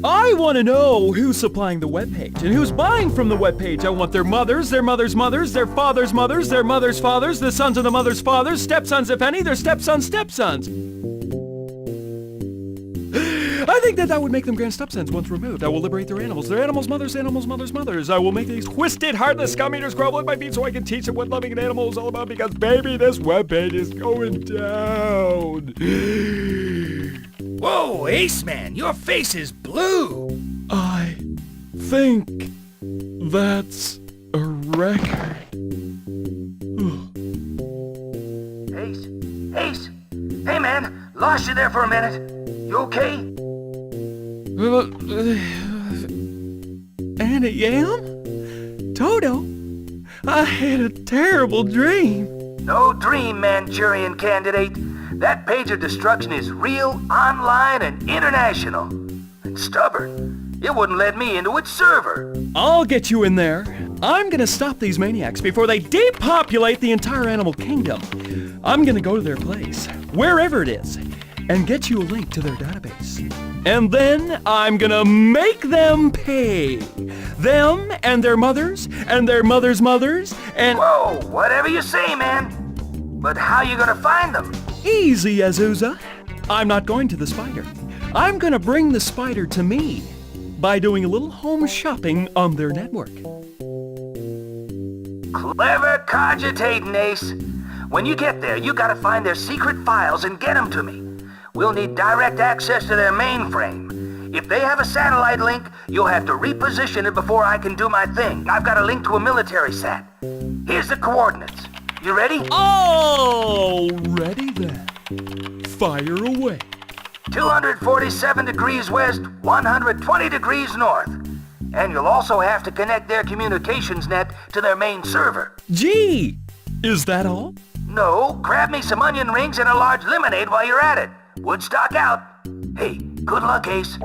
I want to know who's supplying the webpage and who's buying from the webpage. I want their mothers, their mothers' mothers, their fathers' mothers, their mothers' fathers, the sons of the mothers' fathers, stepsons if any, their stepsons' stepsons. I think that would make them grand stepsons once removed. I will liberate their animals mothers, animals' mothers' mothers. I will make these twisted, heartless scum eaters grovel at my feet so I can teach them what loving an animal is all about, because baby, this webpage is going down. Whoa, Ace Man, your face is blue! I think that's a record. Ace! Hey, man! Lost you there for a minute. You okay? Anna Yam? Toto? I had a terrible dream. No dream, Manchurian candidate. That page of destruction is real, online, and international. And stubborn. It wouldn't let me into its server. I'll get you in there. I'm gonna stop these maniacs before they depopulate the entire animal kingdom. I'm gonna go to their place, wherever it is, and get you a link to their database. And then I'm gonna make them pay. Them and their mothers and their mothers' mothers and... Whoa, whatever you say, man. But how you gonna find them? Easy, Azusa. I'm not going to the spider. I'm gonna bring the spider to me by doing a little home shopping on their network. Clever cogitating, Ace. When you get there, you gotta find their secret files and get them to me. We'll need direct access to their mainframe. If they have a satellite link, you'll have to reposition it before I can do my thing. I've got a link to a military sat. Here's the coordinates. You ready? All ready then. Fire away. 247 degrees west, 120 degrees north. And you'll also have to connect their communications net to their main server. Gee, is that all? No, grab me some onion rings and a large lemonade while you're at it. Woodstock out. Hey, good luck, Ace.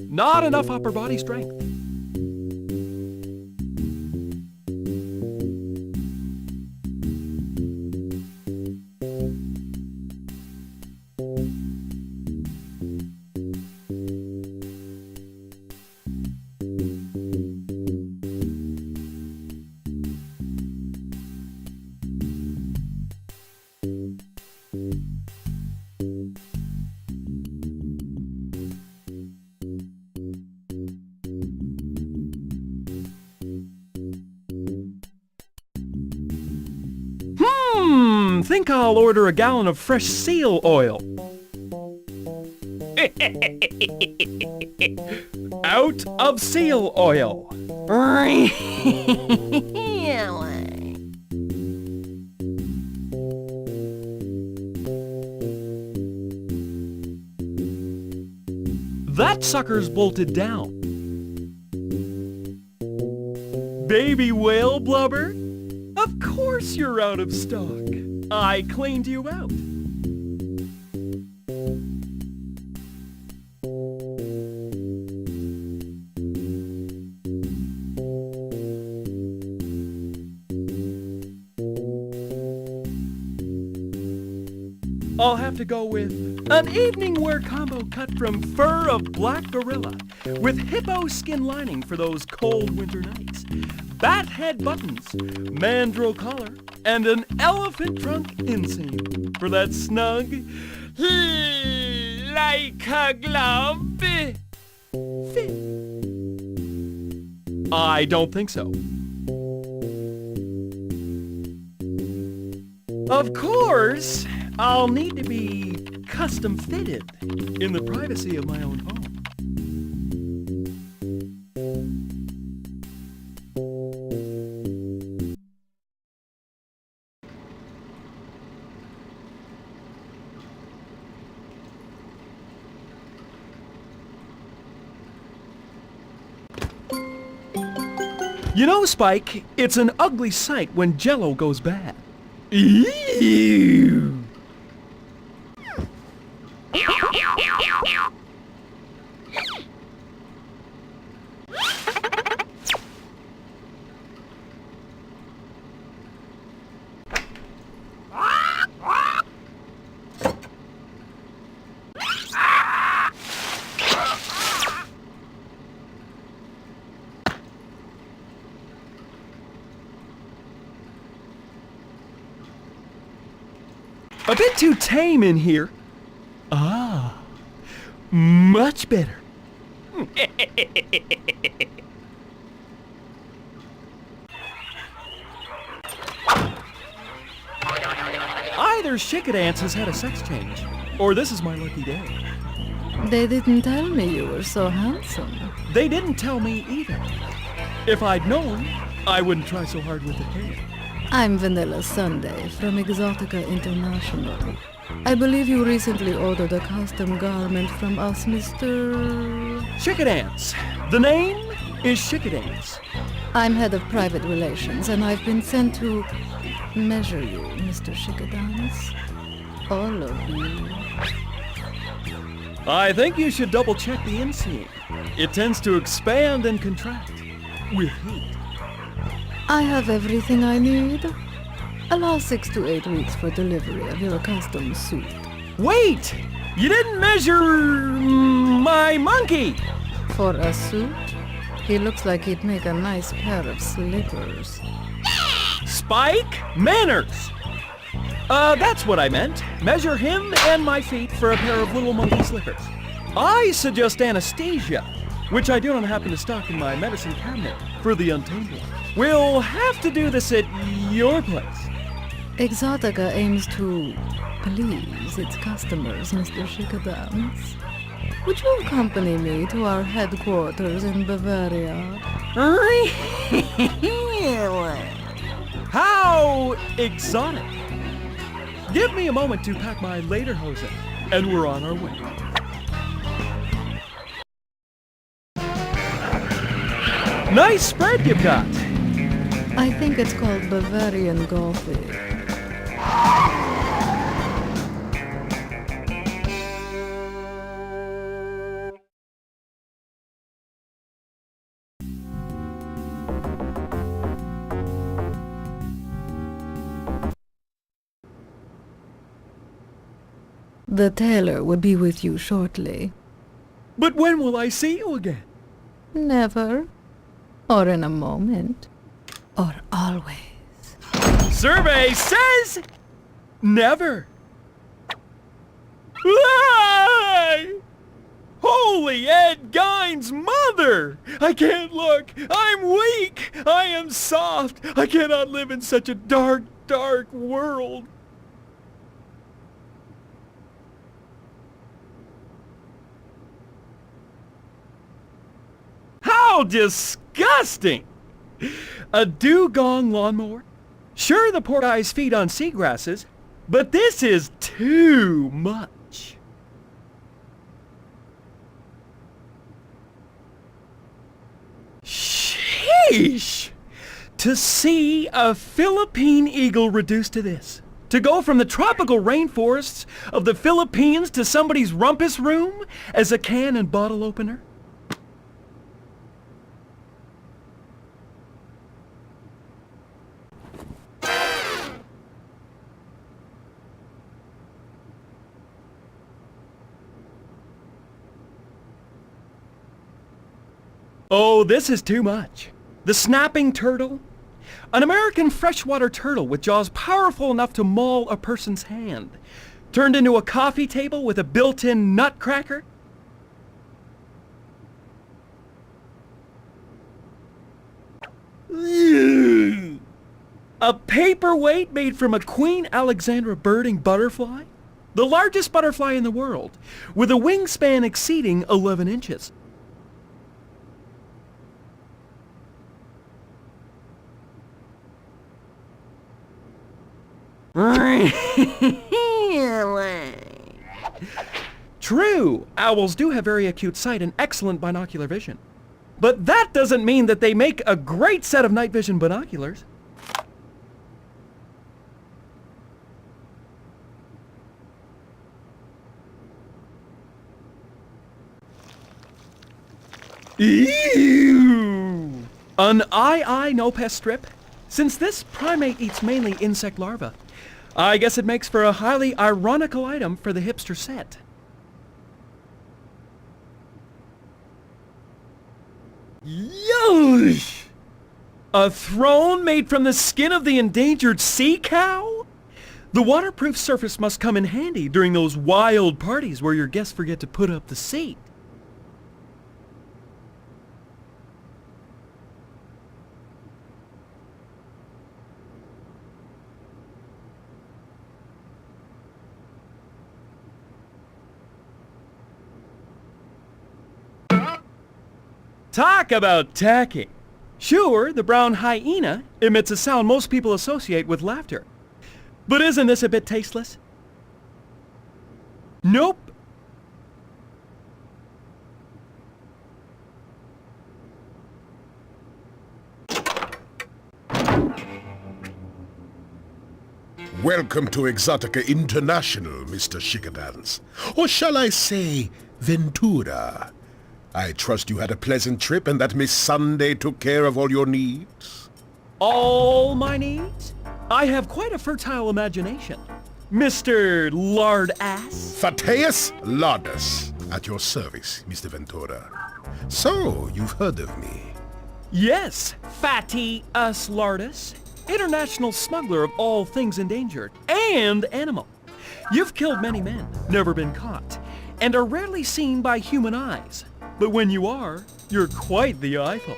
Not enough upper body strength. Think I'll order a gallon of fresh seal oil. Out of seal oil. That sucker's bolted down. Baby whale blubber? Of course you're out of stock. I cleaned you out. I'll have to go with an evening wear combo cut from fur of black gorilla with hippo skin lining for those cold winter nights, bat head buttons, mandrill collar, and an elephant trunk inseam for that snug, like a glove fit. I don't think so. Of course, I'll need to be custom fitted in the privacy of my own home. You know, Spike, it's an ugly sight when Jell-O goes bad. Ew! A bit too tame in here. Ah, much better. Either Chickadance has had a sex change, or this is my lucky day. They didn't tell me you were so handsome. They didn't tell me either. If I'd known, I wouldn't try so hard with the cake. I'm Vanilla Sunday from Exotica International. I believe you recently ordered a custom garment from us, Mr. Chickadance. The name is Chickadance. I'm head of private relations, and I've been sent to measure you, Mr. Chickadance. All of you. I think you should double-check the inseam. It tends to expand and contract with heat. I have everything I need. Allow 6 to 8 weeks for delivery of your custom suit. Wait! You didn't measure my monkey! For a suit, he looks like he'd make a nice pair of slippers. Spike Manners! That's what I meant. Measure him and my feet for a pair of little monkey slippers. I suggest Anastasia, which I do not happen to stock in my medicine cabinet for the untamed. We'll have to do this at your place. Exotica aims to please its customers, Mr. Chickadance. Would you accompany me to our headquarters in Bavaria? How exotic! Give me a moment to pack my lederhosen, and we're on our way. Nice spread you've got. I think it's called Bavarian Gothic. The tailor will be with you shortly. But when will I see you again? Never. Or in a moment. Or always. Survey says never. Aye! Holy Ed Gein's mother! I can't look. I'm weak. I am soft. I cannot live in such a dark, dark world. How disgusting! A dugong lawnmower? Sure, the poor guys feed on seagrasses, but this is too much. Sheesh! To see a Philippine eagle reduced to this. To go from the tropical rainforests of the Philippines to somebody's rumpus room as a can and bottle opener? Oh, this is too much. The snapping turtle? An American freshwater turtle with jaws powerful enough to maul a person's hand. Turned into a coffee table with a built-in nutcracker? A paperweight made from a Queen Alexandra birding butterfly? The largest butterfly in the world, with a wingspan exceeding 11 inches. True, owls do have very acute sight and excellent binocular vision. But that doesn't mean that they make a great set of night vision binoculars. Ew! An eye no pest strip? Since this primate eats mainly insect larvae, I guess it makes for a highly ironical item for the hipster set. Yosh! A throne made from the skin of the endangered sea cow? The waterproof surface must come in handy during those wild parties where your guests forget to put up the seat. Talk about tacky. Sure, the brown hyena emits a sound most people associate with laughter. But isn't this a bit tasteless? Nope. Welcome to Exotica International, Mr. Chickadance. Or shall I say, Ventura. I trust you had a pleasant trip and that Miss Sunday took care of all your needs? All my needs? I have quite a fertile imagination. Mr. Lard Ass. Fateus Lardus, at your service, Mr. Ventura. So, you've heard of me. Yes, Fatty Us Lardus. International smuggler of all things endangered and animal. You've killed many men, never been caught, and are rarely seen by human eyes. But when you are, you're quite the eyeful.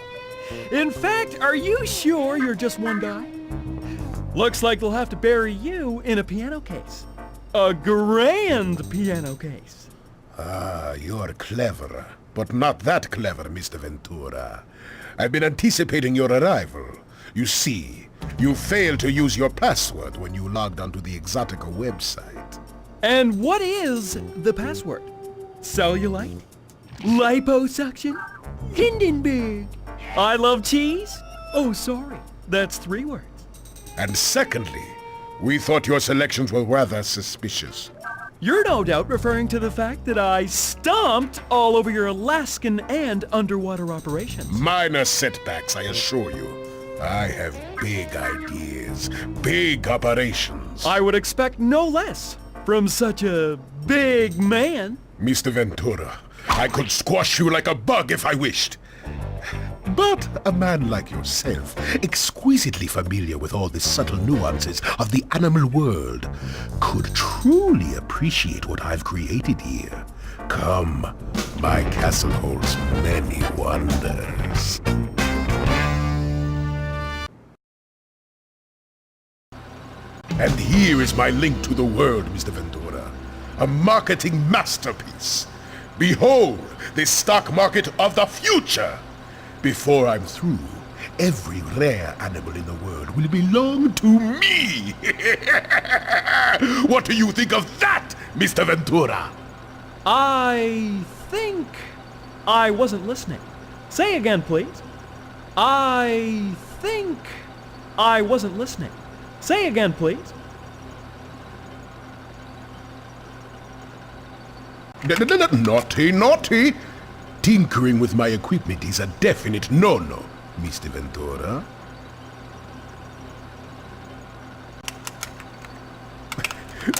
In fact, are you sure you're just one guy? Looks like they'll have to bury you in a piano case. A grand piano case. Ah, you're clever, but not that clever, Mr. Ventura. I've been anticipating your arrival. You see, you failed to use your password when you logged onto the Exotica website. And what is the password? Cellulite? Liposuction? Hindenburg? I love cheese? Oh, sorry. That's 3 words. And secondly, we thought your selections were rather suspicious. You're no doubt referring to the fact that I stomped all over your Alaskan and underwater operations. Minor setbacks, I assure you. I have big ideas, big operations. I would expect no less from such a big man. Mr. Ventura, I could squash you like a bug if I wished. But a man like yourself, exquisitely familiar with all the subtle nuances of the animal world, could truly appreciate what I've created here. Come, my castle holds many wonders. And here is my link to the world, Mr. Ventura. A marketing masterpiece. Behold, the stock market of the future. Before I'm through, every rare animal in the world will belong to me. What do you think of that, Mr. Ventura? I think I wasn't listening. Say again, please. I think I wasn't listening. Say again, please. Naughty, naughty. Tinkering with my equipment is a definite no-no, Mr. Ventura.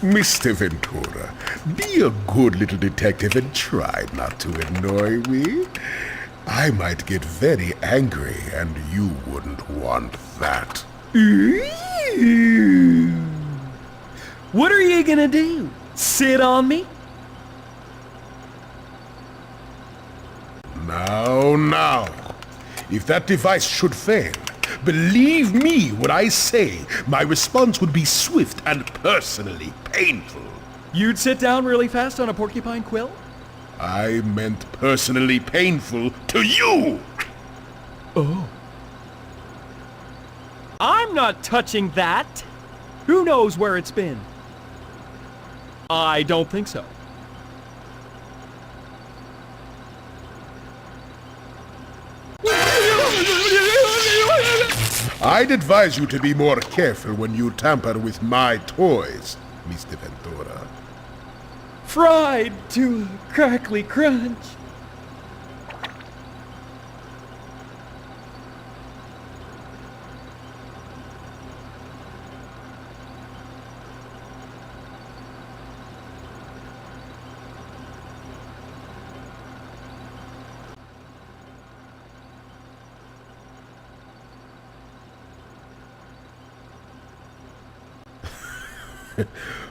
Mr. Ventura, be a good little detective and try not to annoy me. I might get very angry, and you wouldn't want that. What are you gonna do? Sit on me? Now. If that device should fail, believe me when I say my response would be swift and personally painful. You'd sit down really fast on a porcupine quill? I meant personally painful to you! Oh. I'm not touching that! Who knows where it's been? I don't think so. I'd advise you to be more careful when you tamper with my toys, Mr. Ventura. Fried to a crackly crunch.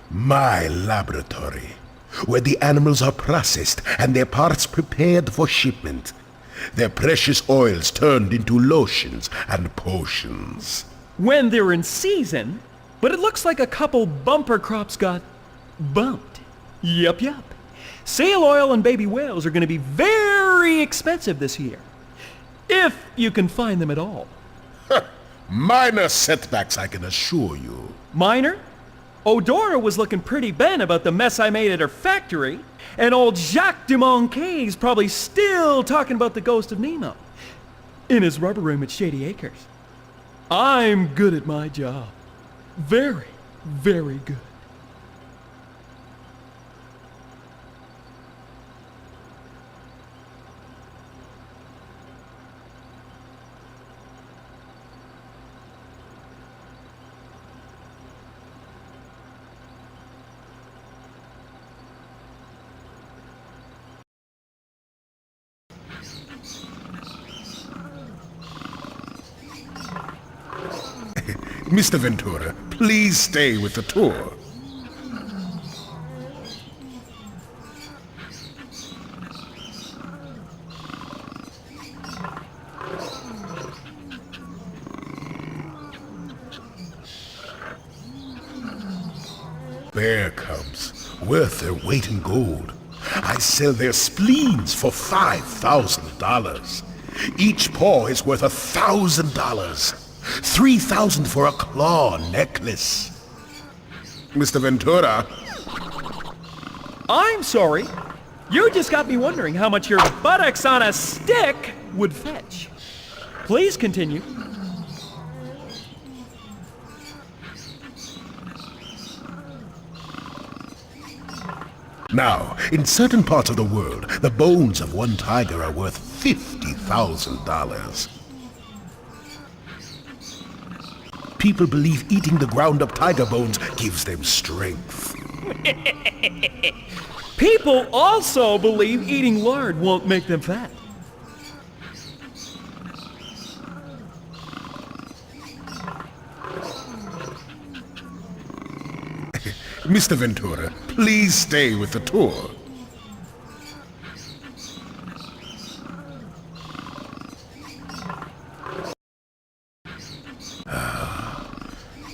My laboratory, where the animals are processed and their parts prepared for shipment. Their precious oils turned into lotions and potions. When they're in season, but it looks like a couple bumper crops got bumped. Yup. Sail oil and baby whales are going to be very expensive this year. If you can find them at all. Minor setbacks, I can assure you. Minor? Odora was looking pretty bent about the mess I made at her factory, and old Jacques Dumonquet's probably still talking about the ghost of Nemo in his rubber room at Shady Acres. I'm good at my job. Very, very good. Mr. Ventura, please stay with the tour. Bear cubs, worth their weight in gold. I sell their spleens for $5,000. Each paw is worth $1,000. $3,000 for a claw necklace. Mr. Ventura. I'm sorry. You just got me wondering how much your buttocks on a stick would fetch. Please continue. Now, in certain parts of the world, the bones of one tiger are worth $50,000. People believe eating the ground-up tiger bones gives them strength. People also believe eating lard won't make them fat. Mr. Ventura, please stay with the tour.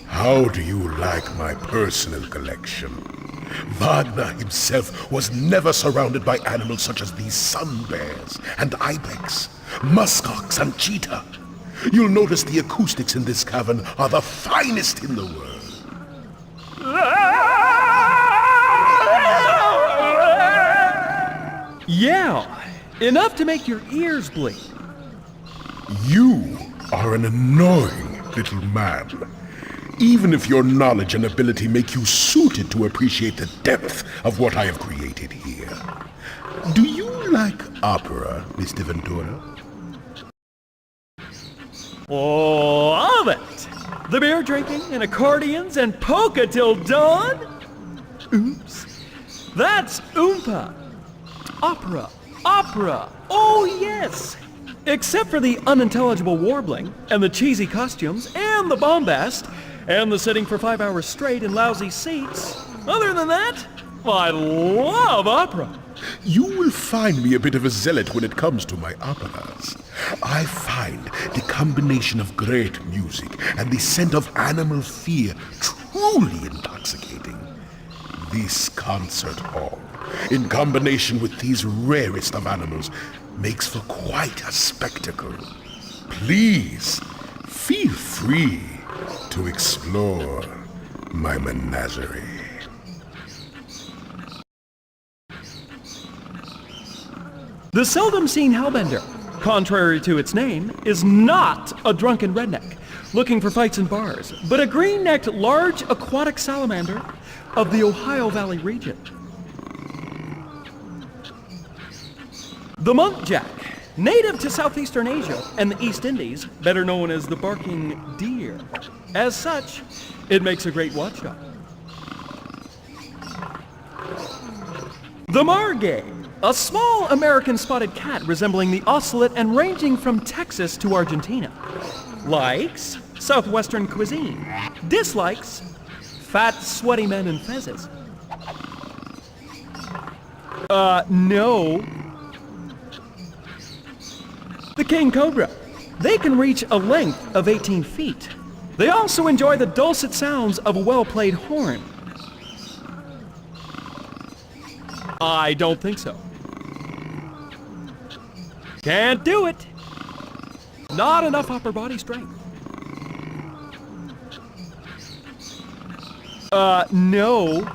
How do you like my personal collection? Wagner himself was never surrounded by animals such as these sun bears and ibex, muskox and cheetah. You'll notice the acoustics in this cavern are the finest in the world. Yeah, enough to make your ears bleed. You are an annoying little man. Even if your knowledge and ability make you suited to appreciate the depth of what I have created here. Do you like opera, Mr. Ventura? Love it! The beer drinking and accordions and polka till dawn? Oops. That's oompa. Opera. Opera. Oh, yes! Except for the unintelligible warbling, and the cheesy costumes, and the bombast, and the sitting for 5 hours straight in lousy seats. Other than that, well, I love opera. You will find me a bit of a zealot when it comes to my operas. I find the combination of great music and the scent of animal fear truly intoxicating. This concert hall, in combination with these rarest of animals, makes for quite a spectacle. Please, feel free to explore my menagerie. The seldom-seen hellbender, contrary to its name, is not a drunken redneck looking for fights in bars, but a green-necked large aquatic salamander of the Ohio Valley region. The muntjac, native to southeastern Asia and the East Indies, better known as the barking deer. As such, it makes a great watchdog. The margay, a small American spotted cat resembling the ocelot and ranging from Texas to Argentina. Likes southwestern cuisine. Dislikes fat, sweaty men and fezzes. No. The king cobra. They can reach a length of 18 feet. They also enjoy the dulcet sounds of a well-played horn. I don't think so. Can't do it. Not enough upper body strength. No.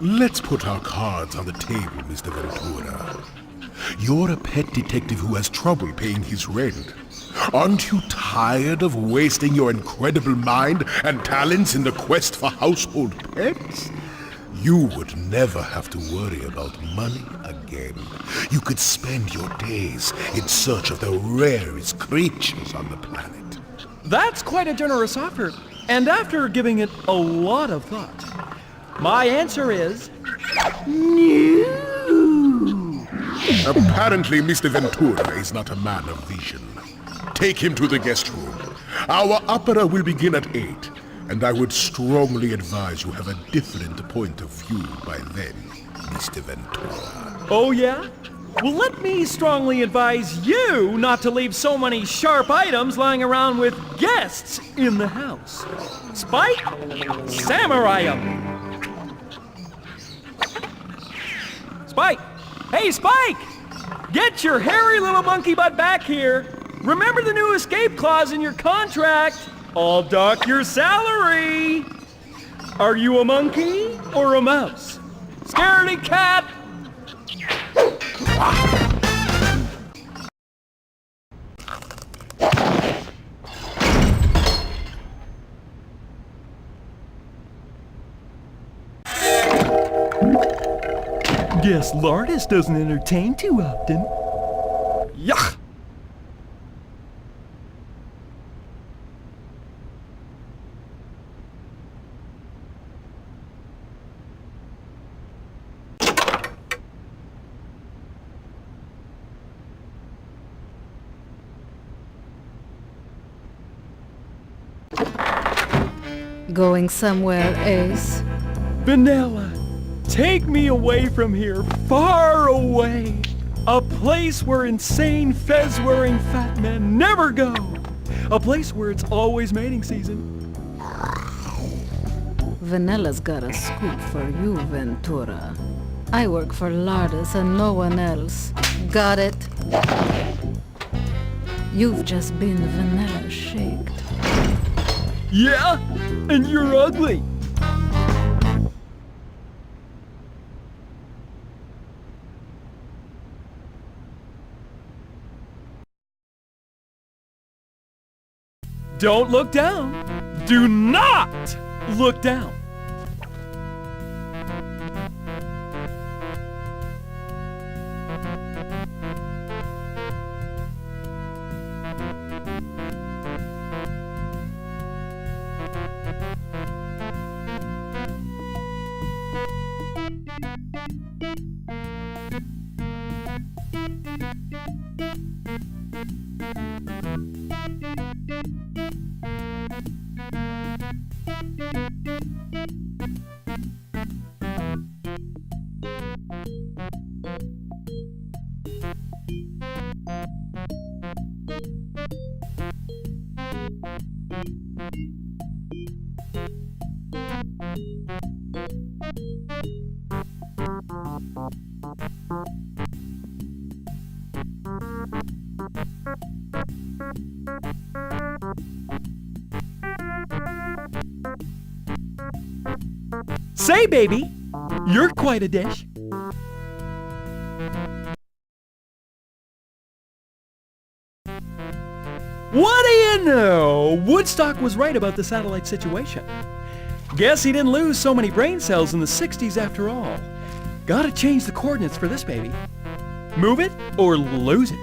Let's put our cards on the table, Mr. Ventura. You're a pet detective who has trouble paying his rent. Aren't you tired of wasting your incredible mind and talents in the quest for household pets? You would never have to worry about money again. You could spend your days in search of the rarest creatures on the planet. That's quite a generous offer, and after giving it a lot of thought, my answer is no. Apparently, Mr. Ventura is not a man of vision. Take him to the guest room. Our opera will begin at 8, and I would strongly advise you have a different point of view by then, Mr. Ventura. Oh, yeah? Well, let me strongly advise you not to leave so many sharp items lying around with guests in the house. Spike, samurai 'em. Spike! Hey, Spike! Get your hairy little monkey butt back here. Remember the new escape clause in your contract. I'll dock your salary. Are you a monkey or a mouse? Scaredy cat! Guess Lourdes doesn't entertain too often. Yuck! Going somewhere, Ace? Vanilla, take me away from here, far away. A place where insane fez-wearing fat men never go. A place where it's always mating season. Vanilla's got a scoop for you, Ventura. I work for Lardis and no one else. Got it? You've just been vanilla shaked. Yeah? And you're ugly. Don't look down. Do not look down. Say, baby, you're quite a dish. What do you know? Woodstock was right about the satellite situation. Guess he didn't lose so many brain cells in the 60s after all. Gotta change the coordinates for this baby. Move it or lose it.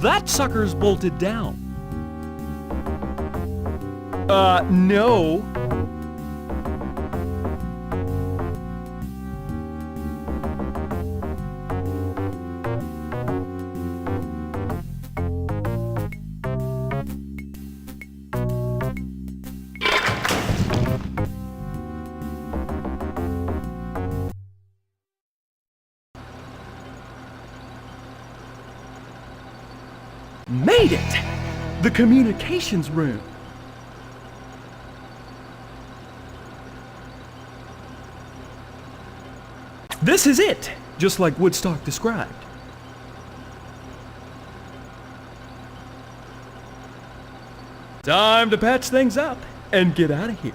That sucker's bolted down. No. Made it! The communications room. This is it, just like Woodstock described. Time to patch things up and get out of here.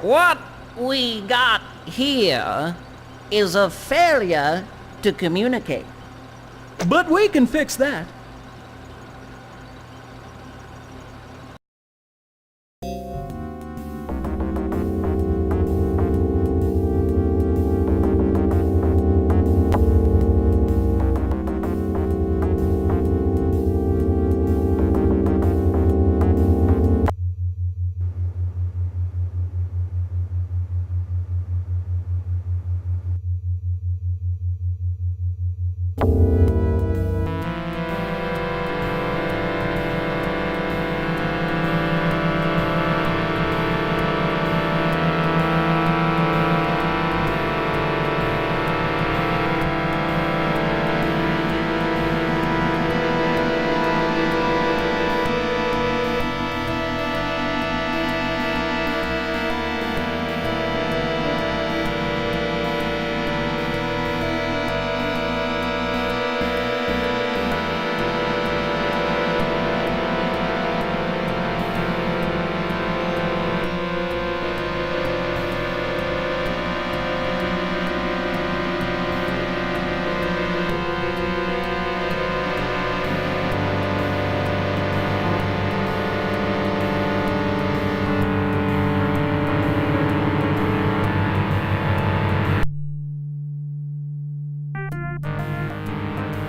What we got here is a failure to communicate. But we can fix that.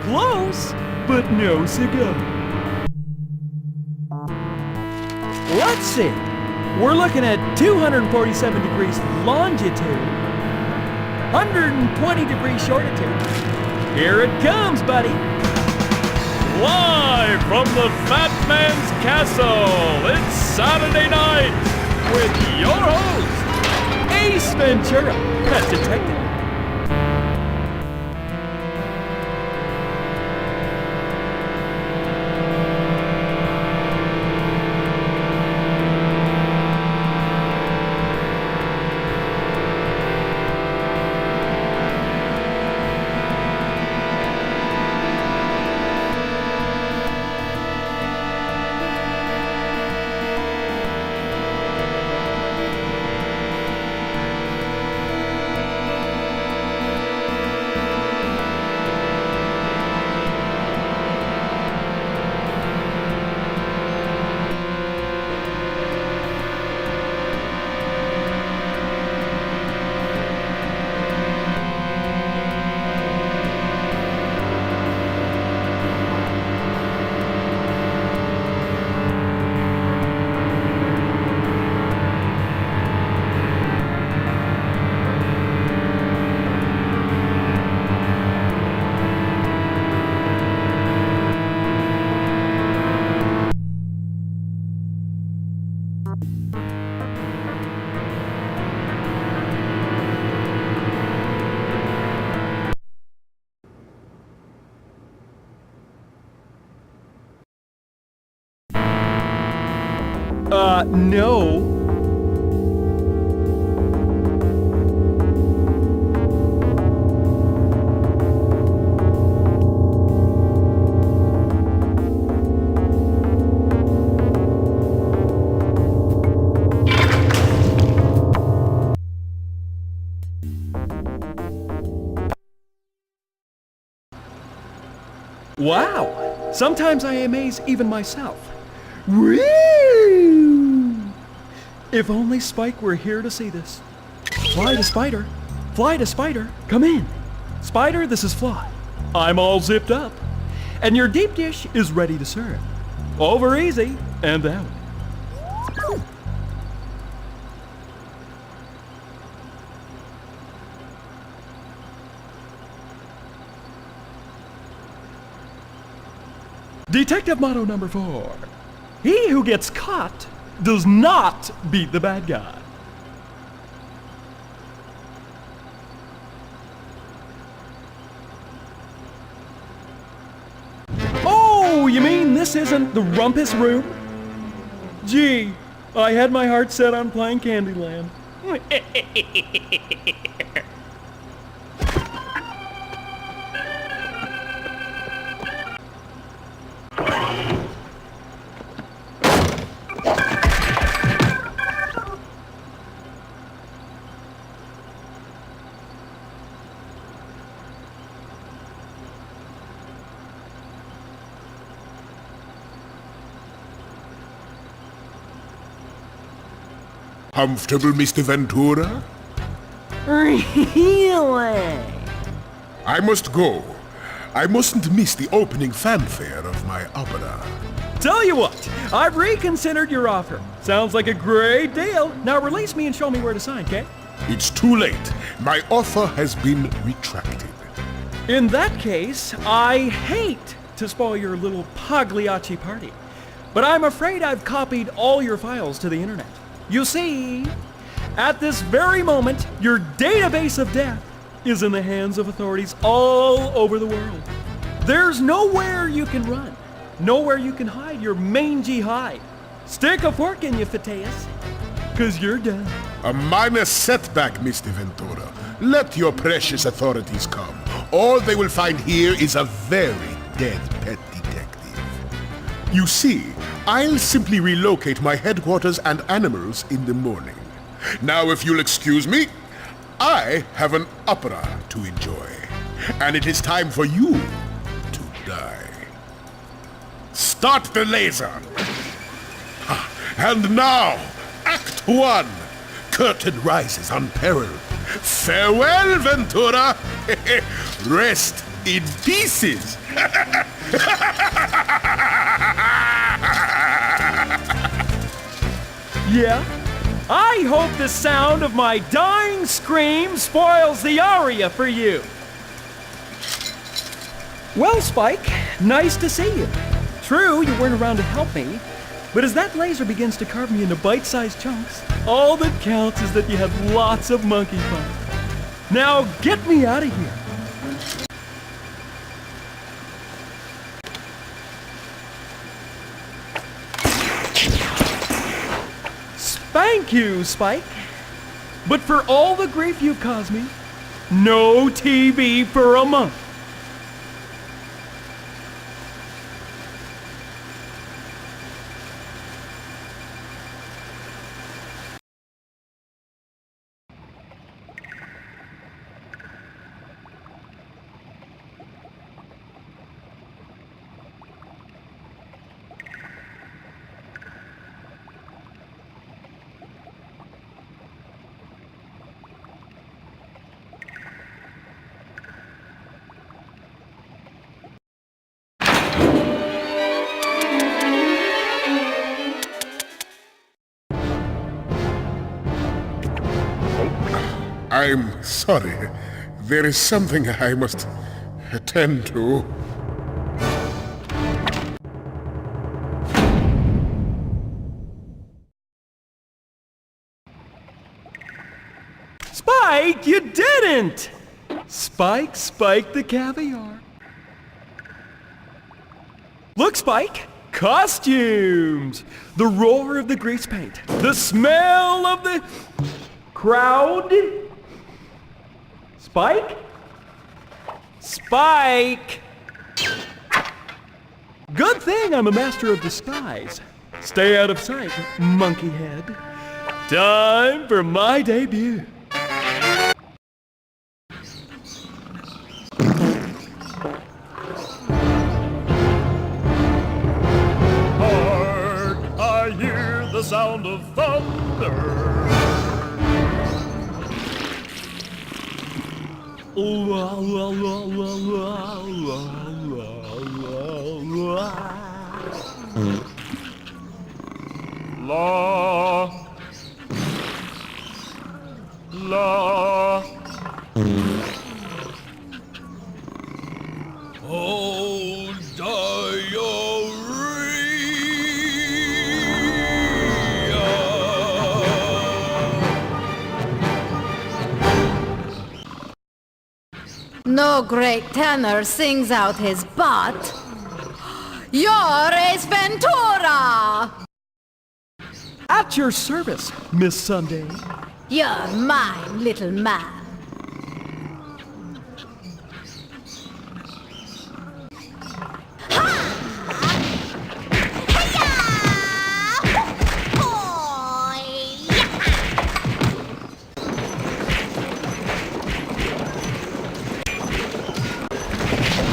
Close, but no cigar. Let's see. We're looking at 247 degrees longitude, 120 degrees shortitude. Here it comes, buddy. Live from the Fat Man's Castle, it's Saturday night with your host, Ace Ventura, Pet Detective. No. Wow! Sometimes I amaze even myself. Woo! If only Spike were here to see this. Fly to Spider. Fly to Spider. Come in. Spider, this is Fly. I'm all zipped up. And your deep dish is ready to serve. Over easy and out. Detective motto number 4. He who gets caught does not beat the bad guy. Oh, you mean this isn't the rumpus room? Gee, I had my heart set on playing Candyland. Comfortable, Mr. Ventura? Really? I must go. I mustn't miss the opening fanfare of my opera. Tell you what, I've reconsidered your offer. Sounds like a great deal. Now release me and show me where to sign, okay? It's too late. My offer has been retracted. In that case, I hate to spoil your little Pagliacci party, but I'm afraid I've copied all your files to the internet. You see, at this very moment, your database of death is in the hands of authorities all over the world. There's nowhere you can run, nowhere you can hide your mangy hide. Stick a fork in you, Phineas, 'cause you're done. A minor setback, Mr. Ventura. Let your precious authorities come. All they will find here is a very dead pet detective. You see, I'll simply relocate my headquarters and animals in the morning. Now, if you'll excuse me, I have an opera to enjoy, and it is time for you to die. Start the laser! And now, Act 1! Curtain rises on peril. Farewell, Ventura! Rest in pieces! Yeah? I hope the sound of my dying scream spoils the aria for you. Well, Spike, nice to see you. True, you weren't around to help me, but as that laser begins to carve me into bite-sized chunks, all that counts is that you had lots of monkey fun. Now get me out of here. Thank you, Spike. But for all the grief you've caused me, no TV for a month. I'm sorry. There is something I must attend to. Spike, you didn't! Spike, Spike the caviar. Look, Spike, costumes! The roar of the grease paint, the smell of the crowd. Spike? Spike! Good thing I'm a master of disguise. Stay out of sight, monkey head. Time for my debut. Hark, I hear the sound of thunder. La la la la la la la. Oh, No great tenor sings out his butt. You're Ace Ventura! At your service, Miss Sunday. You're mine, little man.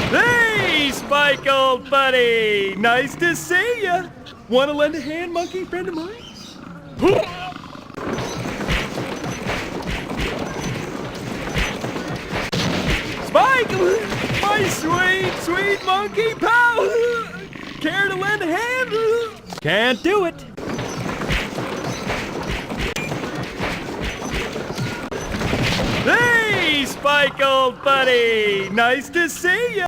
Hey, Spike, old buddy! Nice to see ya! Want to lend a hand, monkey friend of mine? Spike! My sweet, sweet monkey pal! Care to lend a hand? Can't do it. Hey, Spike, old buddy! Nice to see you!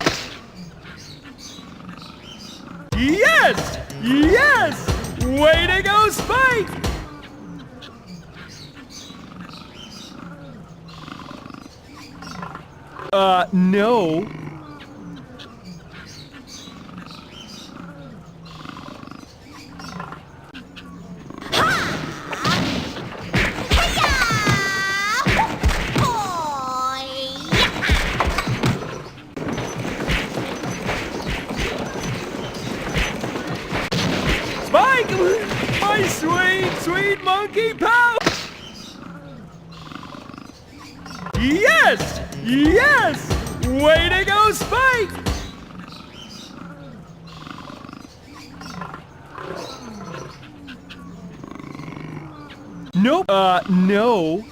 Yes! Yes! Way to go, Spike! No. Spike! My sweet, sweet monkey pal! Yes! Yes! Way to go, Spike! Nope. No.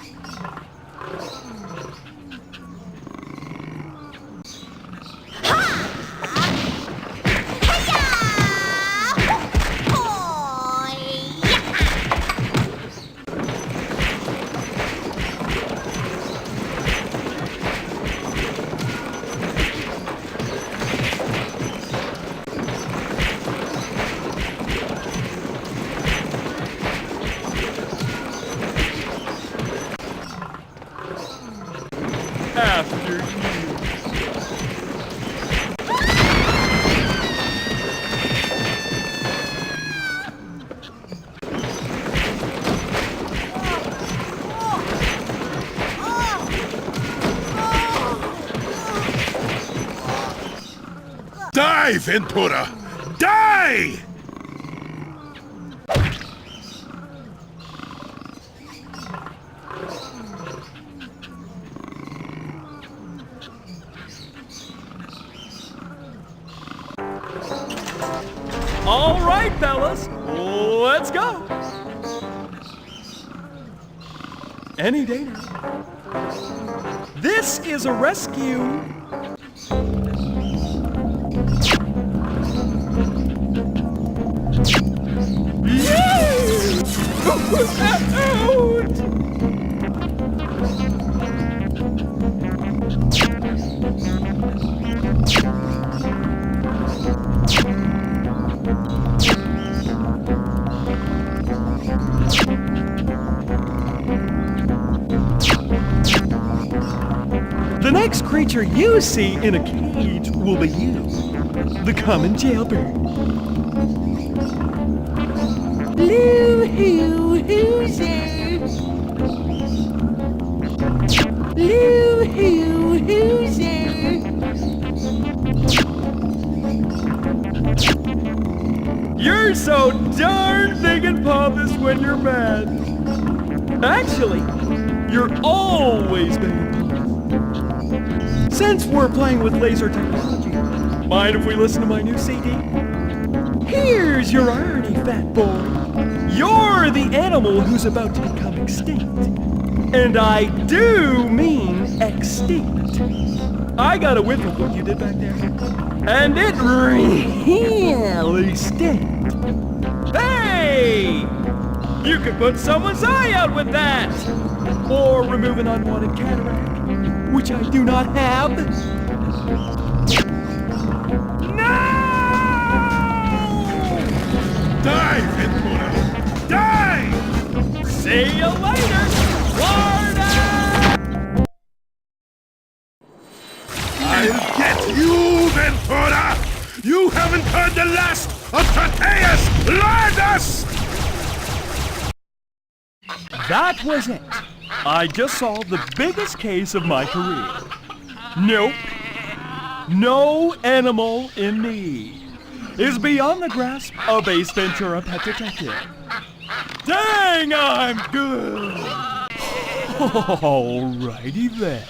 After you. Die, Ventura! Die! All right, fellas, let's go. Any day now. This is a rescue. Out! The next creature you see in a cage will be you, the common jailbird. Loo-hoo-hoo's there. Loo-hoo-hoo's there. You're so darn big and pompous when you're mad. Actually, you're always big and pompous. Since we're playing with laser technology, mind if we listen to my new CD? Here's your irony, fat boy. You're the animal who's about to become extinct. And I do mean extinct. I got a whiff of what you did back there. And it really stinks. Hey! You could put someone's eye out with that! Or remove an unwanted cataract, which I do not have. No! Die, Ventura! Die! See you later, Florida! I'll get you, Ventura! You haven't heard the last of Tateus Lardus! That was it. I just solved the biggest case of my career. Nope. No animal in me is beyond the grasp of Ace Ventura Pet Detective. Dang, I'm good! Alrighty then.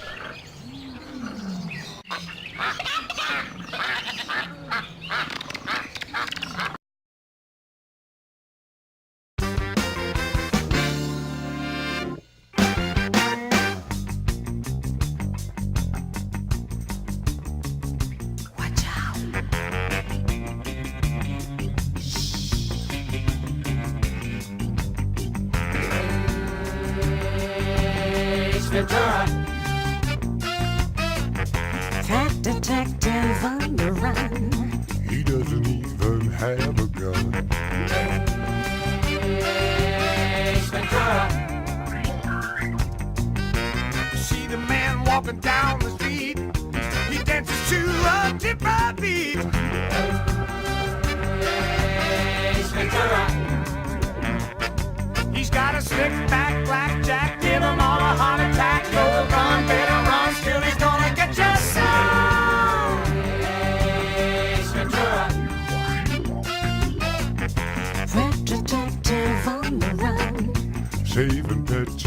on the run. He doesn't even have a gun. Ace Ventura. See the man walking down the street. He dances to a different beat. Ace Ventura. He's got a slick back blackjack. Give him all a heart attack. Go run, better run. Still he's gonna get your son. Ace Ventura. Red detective on the run. Saving pets